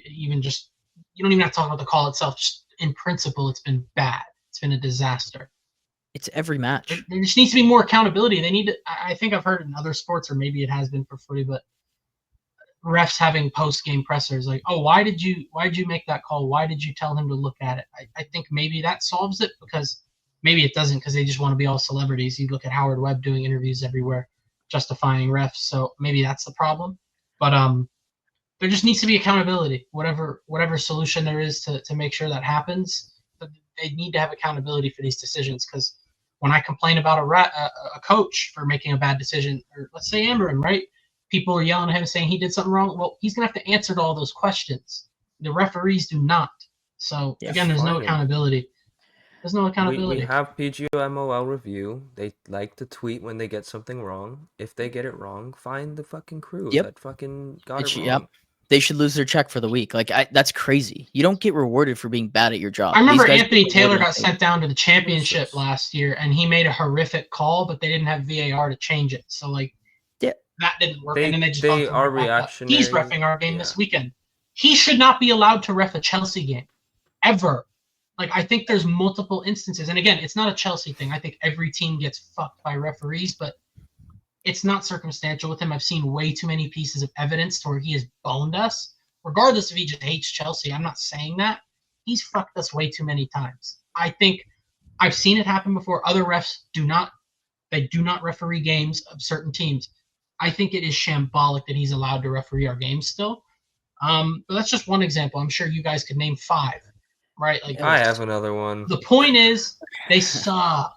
don't even have to talk about the call itself. Just in principle, it's been bad. It's been a disaster. It's every match. There just needs to be more accountability. They need to. I think I've heard in other sports, or maybe it has been for footy, but refs having post-game pressers like, "Oh, why did you make that call? Why did you tell him to look at it?" I think maybe that solves it, because maybe it doesn't, because they just want to be all celebrities. You look at Howard Webb doing interviews everywhere justifying refs, so maybe that's the problem. But there just needs to be accountability. Whatever solution there is to make sure that happens, they need to have accountability for these decisions. Because when I complain about a coach for making a bad decision, or let's say Amorim, right? People are yelling at him saying he did something wrong. Well, he's going to have to answer to all those questions. The referees do not. So, again, there's no accountability. There's no accountability. We have PGMOL review. They like to tweet when they get something wrong. If they get it wrong, find the fucking crew that fucking got it wrong. Yep. They should lose their check for the week. Like, that's crazy. You don't get rewarded for being bad at your job. I remember Anthony Taylor got sent down to the championship last year, and he made a horrific call, but they didn't have VAR to change it. So, like, that didn't work. And then they just are reactionary. He's reffing our game this weekend. He should not be allowed to ref a Chelsea game, ever. Like, I think there's multiple instances. And again, it's not a Chelsea thing. I think every team gets fucked by referees, but it's not circumstantial with him. I've seen way too many pieces of evidence to where he has boned us. Regardless if he just hates Chelsea, I'm not saying that. He's fucked us way too many times. I think I've seen it happen before. Other refs do not referee games of certain teams. I think it is shambolic that he's allowed to referee our games still. But that's just one example. I'm sure you guys could name 5, right? Like, I have another one. The point is, they suck.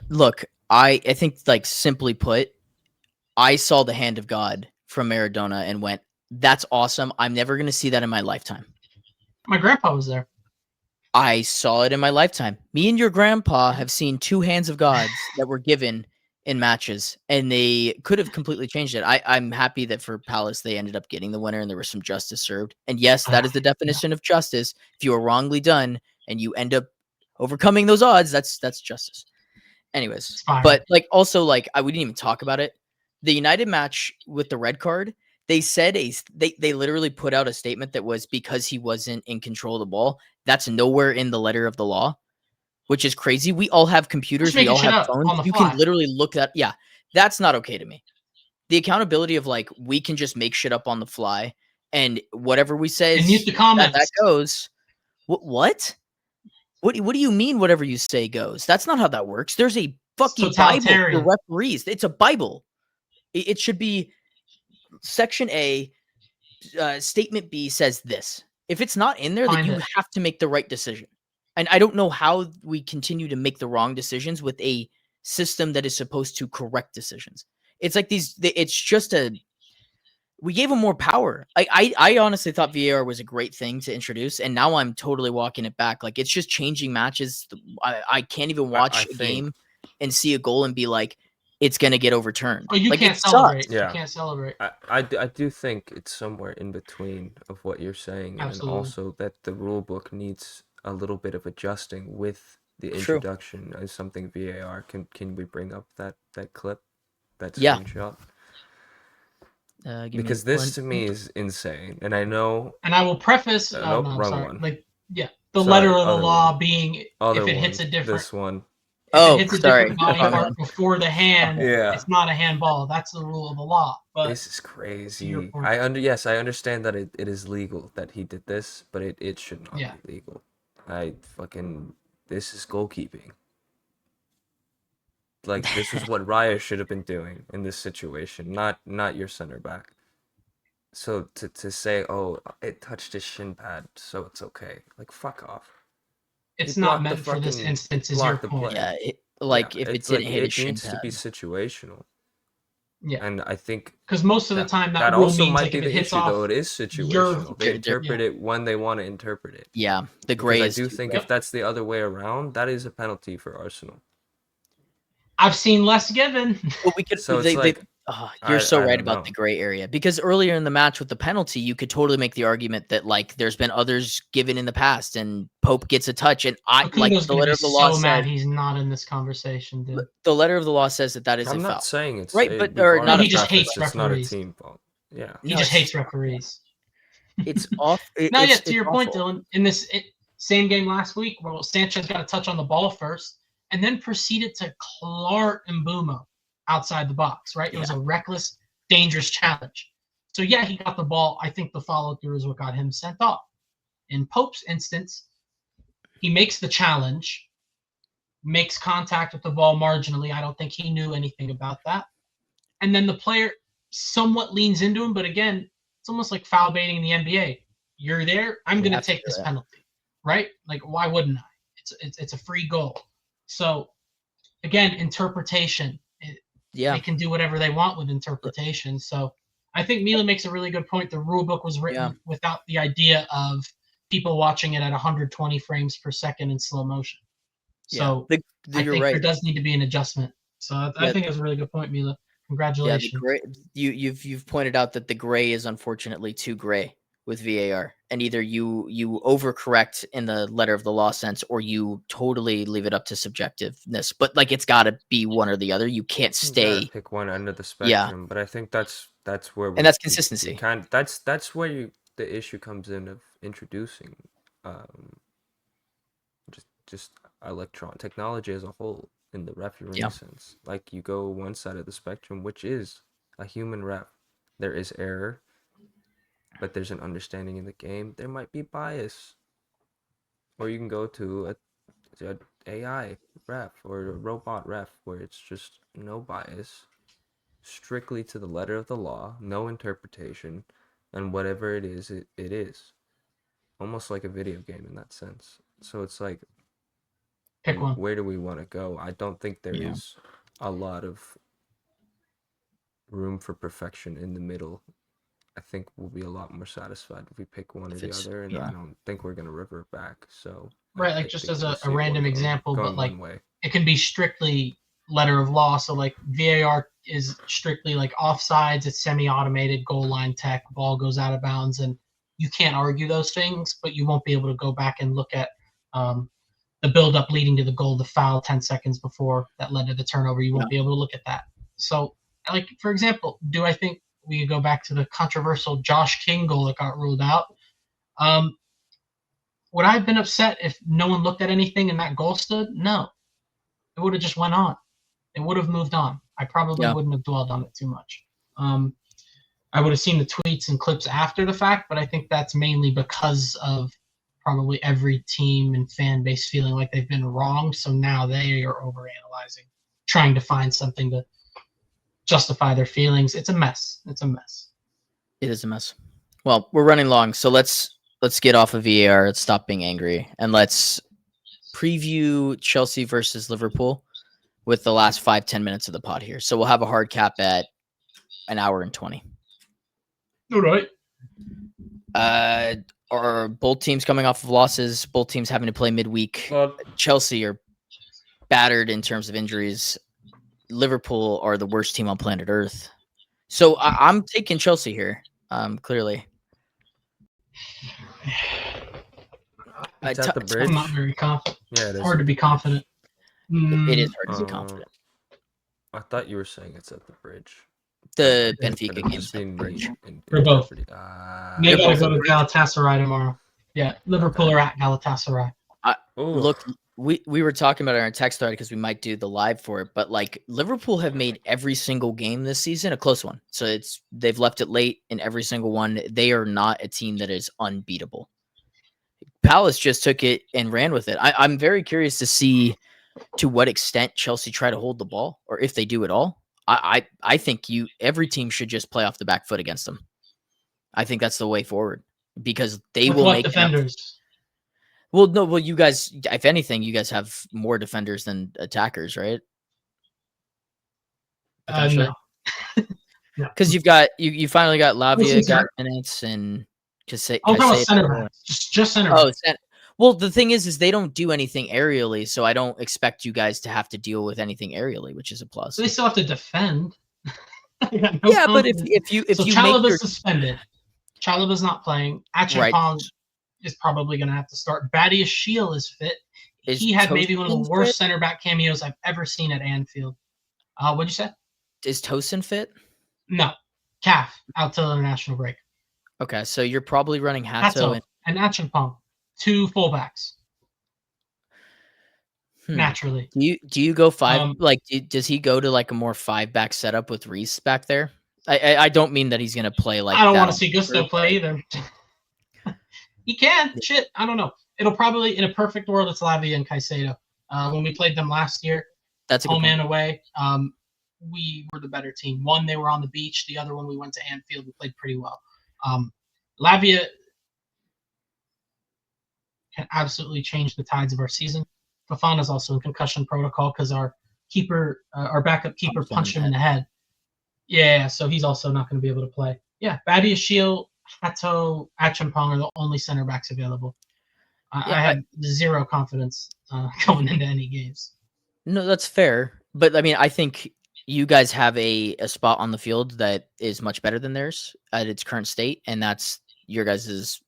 Look, I think, like, simply put, I saw the hand of God from Maradona and went, that's awesome. I'm never going to see that in my lifetime. My grandpa was there. I saw it in my lifetime. Me and your grandpa have seen 2 hands of gods that were given in matches, and they could have completely changed it. I'm happy that for Palace, they ended up getting the winner and there was some justice served. And yes, that is the definition of justice. If you are wrongly done and you end up overcoming those odds, that's justice. Anyways, but like, also, like, we didn't even talk about it. The United match with the red card, they said they literally put out a statement that was because he wasn't in control of the ball. That's nowhere in the letter of the law, which is crazy. We all have computers. We all have phones. You can literally look at. Yeah, that's not okay to me. The accountability of, like, we can just make shit up on the fly, and whatever we say, and use the comments. That goes. What? What do you mean whatever you say goes? That's not how that works. There's a fucking Bible for referees. It's a Bible. It should be Section A, Statement B says this. If it's not in there, then you have to make the right decision. And I don't know how we continue to make the wrong decisions with a system that is supposed to correct decisions. it's like it's just we gave them more power. I honestly thought VAR was a great thing to introduce, and now I'm totally walking it back. Like, it's just changing matches. I can't even watch a game and see a goal and be like, it's gonna get overturned. Oh, you like, can't it celebrate. sucks. Yeah. You can't celebrate. I do think it's somewhere in between of what you're saying, Absolutely. and also that the rule book needs a little bit of adjusting with the True. introduction of something VAR. Can we bring up that clip, that Yeah. screenshot? Give me Because this one- to me is insane, and I know And I will preface. nope, No, I'm wrong sorry. one. Like, yeah, the Sorry, letter of the other law one. being other if it one, hits a different, this one. if Oh, it hits a sorry. different body Wrong part one. before the hand, Yeah. it's not a handball. That's the rule of the law. But This is crazy. your point. Yes, I understand that it is legal that he did this, but it should not Yeah. be legal. This is goalkeeping. Like, this is what Raya should have been doing in this situation, not your center back. So to say, oh, it touched his shin pad, so it's okay. Like, fuck off. it's He not blocked the meant for this fucking- instance. Is blocked your the point? play. Yeah, if it it's didn't like, hit it his shin needs to be pad. situational. Yeah. And I think Because most of the time that rule also means might like be if it the hits issue, off, though. It is you're- situational. They They're- interpret it when they want to interpret it. Yeah, the gray Because is I do too think gray. if that's the other way around, that is a penalty for Arsenal. I've seen less given. But we could. So it's like, You're so I right don't about know. the gray area, because earlier in the match with the penalty, you could totally make the argument that like there's been others given in the past, and Pope gets a touch, and I like Fakundo's the gonna letter be of the law so mad says he's not in this conversation, dude. the letter of the law says that is I'm a not foul. saying it's Right, it- but- we've or already not a prefaced foul. He just hates it's not a referees. team fault. Yeah. He No, just it's- hates referees. It's off. No, it's, to your point, awful. Dylan, in this same game last week, where Sanchez got a touch on the ball first and then proceeded to Clark Mbeumo outside the box, right? It was a reckless, dangerous challenge. So, yeah, he got the ball. I think the follow-through is what got him sent off. In Pope's instance, he makes the challenge, makes contact with the ball marginally. I don't think he knew anything about that. And then the player somewhat leans into him, but again, it's almost like foul baiting in the NBA. You're there, I'm going to have to take do this that. penalty, right? Like, why wouldn't I? It's a free goal. So, again, interpretation. Yeah, They can do whatever they want with interpretation. So, I think Mila makes a really good point. The rule book was written without the idea of people watching it at 120 frames per second in slow motion. So, I you're think right. there does need to be an adjustment. So, I think it's a really good point, Mila. Yeah, Congratulations. the gray. You've pointed out that the gray is unfortunately too gray with VAR, and either you overcorrect in the letter of the law sense, or you totally leave it up to subjectiveness. But like, it's got to be one or the other. You can't You gotta stay. pick one end of the Yeah. spectrum, but I think that's where And that's consistency. That's where the issue comes in of introducing just electron technology as a whole in the refereeing sense. Like, you go one side of the spectrum, which is a human ref. There is error, but there's an understanding in the game. There might be bias, or you can go to a AI ref or a robot ref where it's just no bias, strictly to the letter of the law, no interpretation, and whatever it is, it is. Almost like a video game in that sense. So it's like, Pick one. where do we want to go? I don't think there is a lot of room for perfection in the middle. I think we'll be a lot more satisfied if we pick one or the other, and I don't think we're going to revert back. So Right, like I just think as we'll a see it random going example, but like one way. it can be strictly letter of law. So like VAR is strictly like offsides, it's semi-automated, goal line tech, ball goes out of bounds, and you can't argue those things, but you won't be able to go back and look at the build-up leading to the goal, the foul 10 seconds before that led to the turnover. You won't be able to look at that. So, like, for example, do I think we could go back to the controversial Josh King goal that got ruled out? Would I have been upset if no one looked at anything and that goal stood? No. It would have just went on. It would have moved on. I probably wouldn't have dwelled on it too much. I would have seen the tweets and clips after the fact, but I think that's mainly because of probably every team and fan base feeling like they've been wrong. So now they are overanalyzing, trying to find something to justify their feelings. It's a mess. It's a mess. It is a mess. Well, we're running long, so let's get off of VAR. Let's stop being angry, and let's preview Chelsea versus Liverpool with the last 5-10 minutes of the pod here. So we'll have a hard cap at an hour and 20. All right. Are both teams coming off of losses? Both teams having to play midweek. Well, Chelsea are battered in terms of injuries. Liverpool are the worst team on planet Earth. So I'm taking Chelsea here. Clearly. it's at the bridge. I'm not very confident. Yeah, it is. Hard to be confident. It is hard to be confident. I thought you were saying it's at the bridge. The But Benfica it's game's just at the being bridge. For both. interpreted. They gotta both go at to the bridge. Galatasaray tomorrow. Yeah, Liverpool Okay. are at Galatasaray. Look, we were talking about it on our text thread because we might do the live for it, but like Liverpool have made every single game this season a close one. So they've left it late in every single one. They are not a team that is unbeatable. Palace just took it and ran with it. I'm very curious to see to what extent Chelsea try to hold the ball, or if they do at all. I think every team should just play off the back foot against them. I think that's the way forward because they With will what make defenders? Well, you guys, if anything, you guys have more defenders than attackers, right? No. Because you finally got Lavia, Wilson's got hurt. minutes, and I'm talking about center backs. Just center Oh, backs. well, the thing is they don't do anything aerially, so I don't expect you guys to have to deal with anything aerially, which is a plus. So they still have to defend. Yeah, but if you so make Chalobah's your suspended. Chalobah's not playing. Right. Achapong is probably going to have to start. Badiashile Shield is fit. Is He had maybe one of Tosin the worst fit? center back cameos I've ever seen at Anfield. What'd you say? Is Tosin fit? No. Calf out till international break. Okay, so you're probably running Hato and Achapong. Two fullbacks. and Naturally. Do you go five? Um, Does he go to like a more 5-back setup with Reece back there? I don't mean that he's gonna play like. I don't that want to on see Gusto paper, play either. He can. Shit. I don't know. It'll probably, in a perfect world, it's Lavia and Caicedo. When we played them last year, That's a good home point. and away, we were the better team. One, they were on the beach. The other one, we went to Anfield. We played pretty well. Lavia can absolutely change the tides of our season. Fofana's also in concussion protocol because our backup keeper punched him in the head. Yeah, so he's also not going to be able to play. Yeah, Badiashile, Hato, Achampong are the only center backs available. I have zero confidence going into any games. No, that's fair. But I mean, I think you guys have a spot on the field that is much better than theirs at its current state, and that's your guys'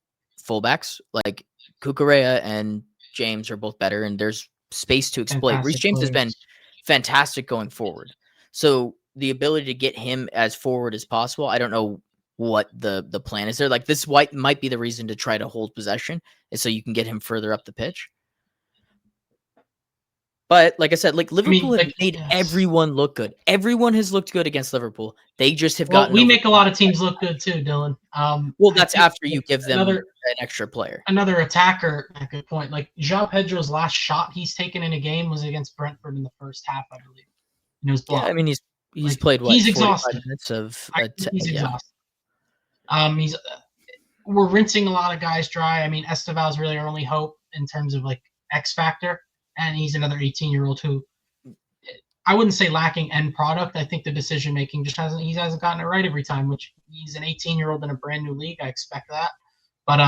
fullbacks. Like Cucurella and James are both better, and there's space to exploit. Reece James has been fantastic going forward. So the ability to get him as forward as possible, I don't know what the plan is there. Like this might be the reason to try to hold possession, is so you can get him further up the pitch. But like I said, like Liverpool have made everyone look good. Everyone has looked good against Liverpool. They just have gotten. We make a lot of teams look good too, Dylan. Well, that's after you give them an extra player. Another attacker. A good point. Like João Pedro's last shot he's taken in a game was against Brentford in the first half, I believe. And it was blocked. Yeah, I mean he's like, played what? He's exhausted. Minutes of. He's exhausted. We're rinsing a lot of guys dry. I mean, Esteval's really our only hope in terms of like X factor. And he's another 18-year-old who I wouldn't say lacking end product. I think the decision making just hasn't gotten it right every time, which he's an 18-year-old in a brand new league. I expect that. But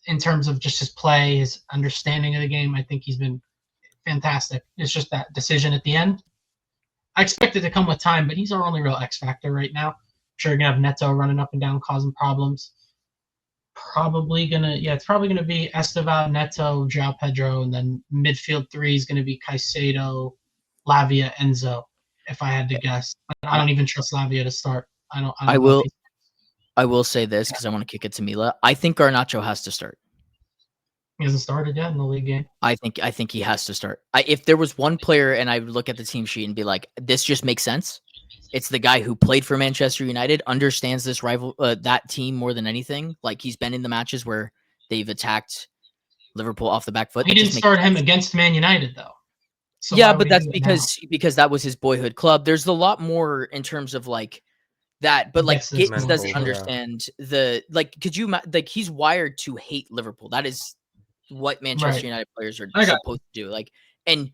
in terms of just his play, his understanding of the game, I think he's been fantastic. It's just that decision at the end. I expect it to come with time, but he's our only real X factor right now. I'm sure you're gonna have Neto running up and down causing problems. It's probably gonna be Esteval, Neto, João Pedro, and then midfield 3 is gonna be Caicedo, Lavia, Enzo. If I had to guess, but I don't even trust Lavia to start. I will say this because I want to kick it to Mila. I think Garnacho has to start. He hasn't started yet in the league game. I think he has to start. If there was one player and I would look at the team sheet and be like, this just makes sense. It's the guy who played for Manchester United, understands this that team more than anything. Like he's been in the matches where they've attacked Liverpool off the back foot. He didn't start him against Man United though. So yeah, but that's because that was his boyhood club. There's a lot more in terms of like that, but like Gittins doesn't understand could you he's wired to hate Liverpool. That is what Manchester United players are supposed to do. Like, and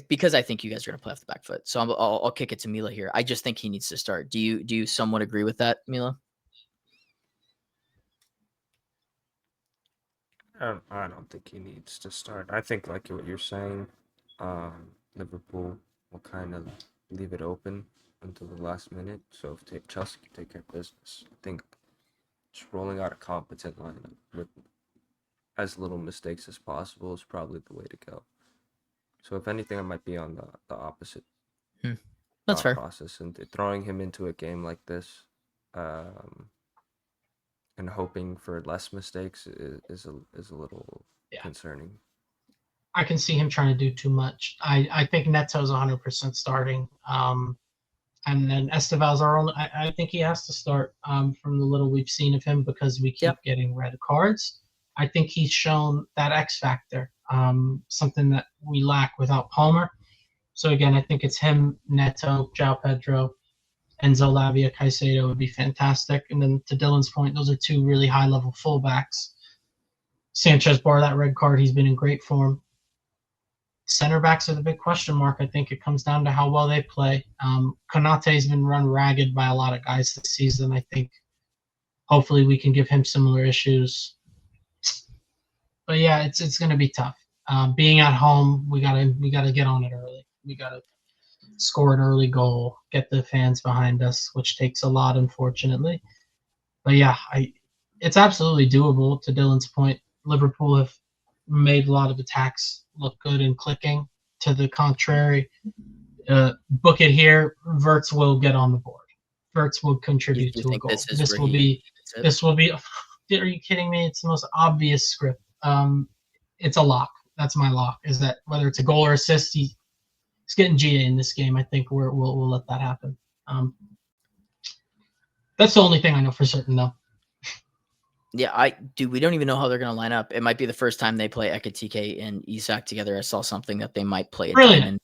because I think you guys are going to play off the back foot. So I'll kick it to Mila here. I just think he needs to start. Do you somewhat agree with that, Mila? I don't think he needs to start. I think, like what you're saying, Liverpool will kind of leave it open until the last minute. So if Chelsea can take care of business, I think just rolling out a competent lineup with as little mistakes as possible is probably the way to go. So if anything, I might be on the opposite That's fair process, and throwing him into a game like this, and hoping for less mistakes is a little concerning. I can see him trying to do too much. I think Neto's 100% starting. And then Esteval's our only. I think he has to start from the little we've seen of him because we keep getting red cards. I think he's shown that X factor, something that we lack without Palmer. So again, I think it's him, Neto, João Pedro, Enzo Lavia, Caicedo would be fantastic. And then to Dylan's point, those are two really high-level fullbacks. Sanchez, bar that red card, he's been in great form. Center backs are the big question mark. I think it comes down to how well they play. Konate's been run ragged by a lot of guys this season. I think hopefully we can give him similar issues. But yeah, it's going to be tough. Being at home, we gotta get on it early. We gotta score an early goal, get the fans behind us, which takes a lot, unfortunately. But yeah, it's absolutely doable. To Dylan's point, Liverpool have made a lot of attacks look good and clicking. To the contrary, book it here. Wirtz will get on the board. Wirtz will contribute to a goal. This will be. Are you kidding me? It's the most obvious script. It's a lock. That's my lock. Is that whether it's a goal or assist, he's getting GA in this game. I think we'll let that happen. That's the only thing I know for certain, though. Yeah, we don't even know how they're going to line up. It might be the first time they play Ekitike and Isak together. I saw something that they might play a diamond.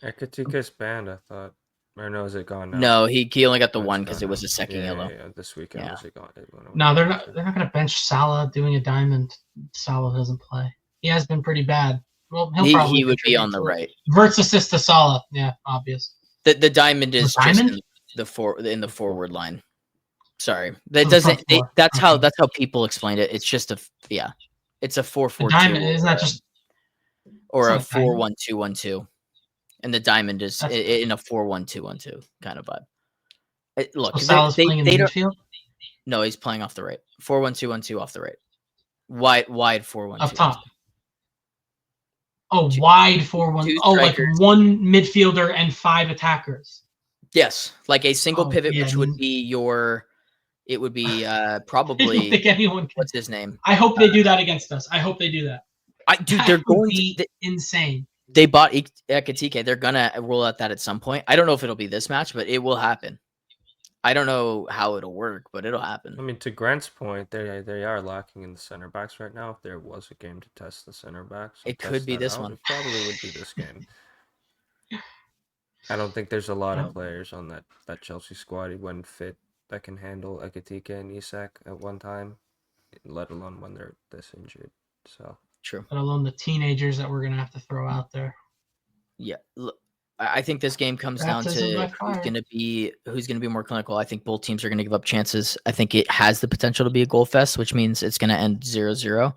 Ekitike's banned, I thought. Or no, is it gone now? No, he only got the one because it was a second yellow. Yeah, this weekend was it gone? No, they're not going to bench Salah doing a diamond. Salah doesn't play. He has been pretty bad. Well, he would be on the right. Wirtz assist to Salah. Yeah, obvious. The diamond is just in the forward line. Sorry, that doesn't. That's how people explained it. It's just it's a 4-4-2. Diamond isn't that just or a 4-1-2-1-2, and the diamond is in a 4-1-2-1-2 kind of vibe. Look, Salah's playing in the midfield. No, he's playing off the right. 4-1-2-1-2 off the right. Wide 4-1-2 up top. Oh, wide 4-1. Oh, like one midfielder and 5 attackers. Yes, like a single pivot, which would be your. It would be probably. I don't think anyone can. What's his name? I hope they do that against us. I hope they do that. They're going to be insane. They bought Ekitike. They're gonna roll out that at some point. I don't know if it'll be this match, but it will happen. I don't know how it'll work, but it'll happen. I mean, to Grant's point, they are lacking in the center backs right now. If there was a game to test the center backs, it could be this one. It probably would be this game. I don't think there's a lot of players on that Chelsea squad when fit that can handle Ekitike and Isak at one time, let alone when they're this injured. So true. Let alone the teenagers that we're gonna have to throw out there. Yeah, look, I think this game comes down to who's gonna be more clinical. I think both teams are gonna give up chances. I think it has the potential to be a goal fest, which means it's gonna end 0-0.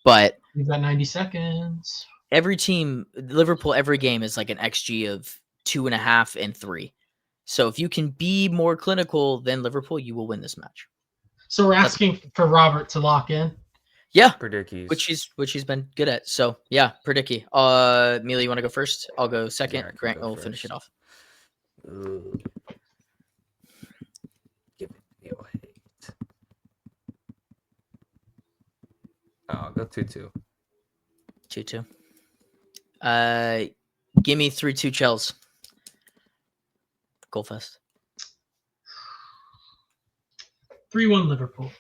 But you've got 90 seconds. Every team, Liverpool, every game is like an XG of 2.5 and 3. So if you can be more clinical than Liverpool, you will win this match. So we're asking for Robert to lock in. Yeah, Predickies. which he's been good at. So yeah, Predicky. Mila, you want to go first? I'll go second. Yeah, Grant will finish it off. Ooh. Give it your hate. I'll go 2-2. 2-2. Give me 3-2 Chels. Goal fest. 3-1 Liverpool.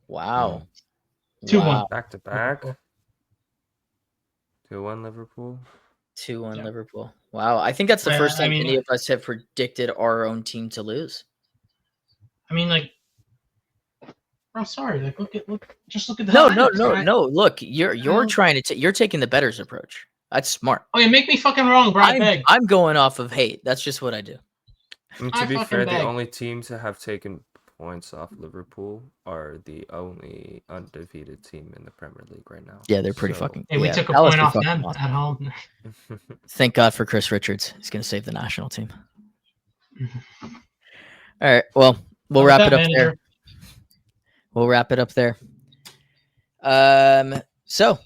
Wow. 2-1. Back to back. 2-1 Liverpool. 2-1 Liverpool. Wow. I think that's the first time any of us have predicted our own team to lose. I mean, like, I'm sorry. Like, just look at the No. Look, you're trying to you're taking the bettors approach. That's smart. Oh, yeah, make me fucking wrong, bro. I beg. I'm going off of hate. That's just what I do. And I to be fucking fair, beg. the only teams that have taken points off Liverpool are the only undefeated team in the Premier League right now. Yeah, they're pretty So- fucking. Hey, we yeah, took a Palace point are off fucking them awesome. at home. Thank God for Chris Richards. He's going to save the national team. All right. Well, we'll With wrap that, it up manager. there. We'll wrap it up there. So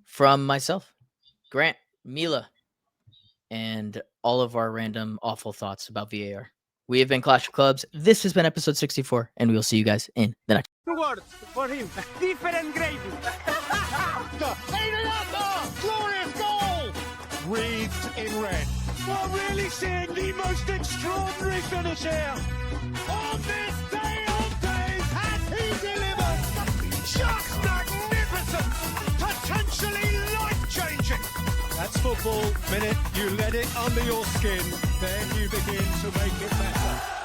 from myself, Grant, Mila, and all of our random awful thoughts about VAR. We have been Clash of Clubs. This has been episode 64, and we will see you guys in the next. 2 words for him. Different gravy. Glorious goal! Wreathed in red. We're really seeing the most extraordinary finish here. On this day of days, has he delivered? Just magnificent! Potentially life-changing! That's football. Minute you let it under your skin, then you begin to make it better.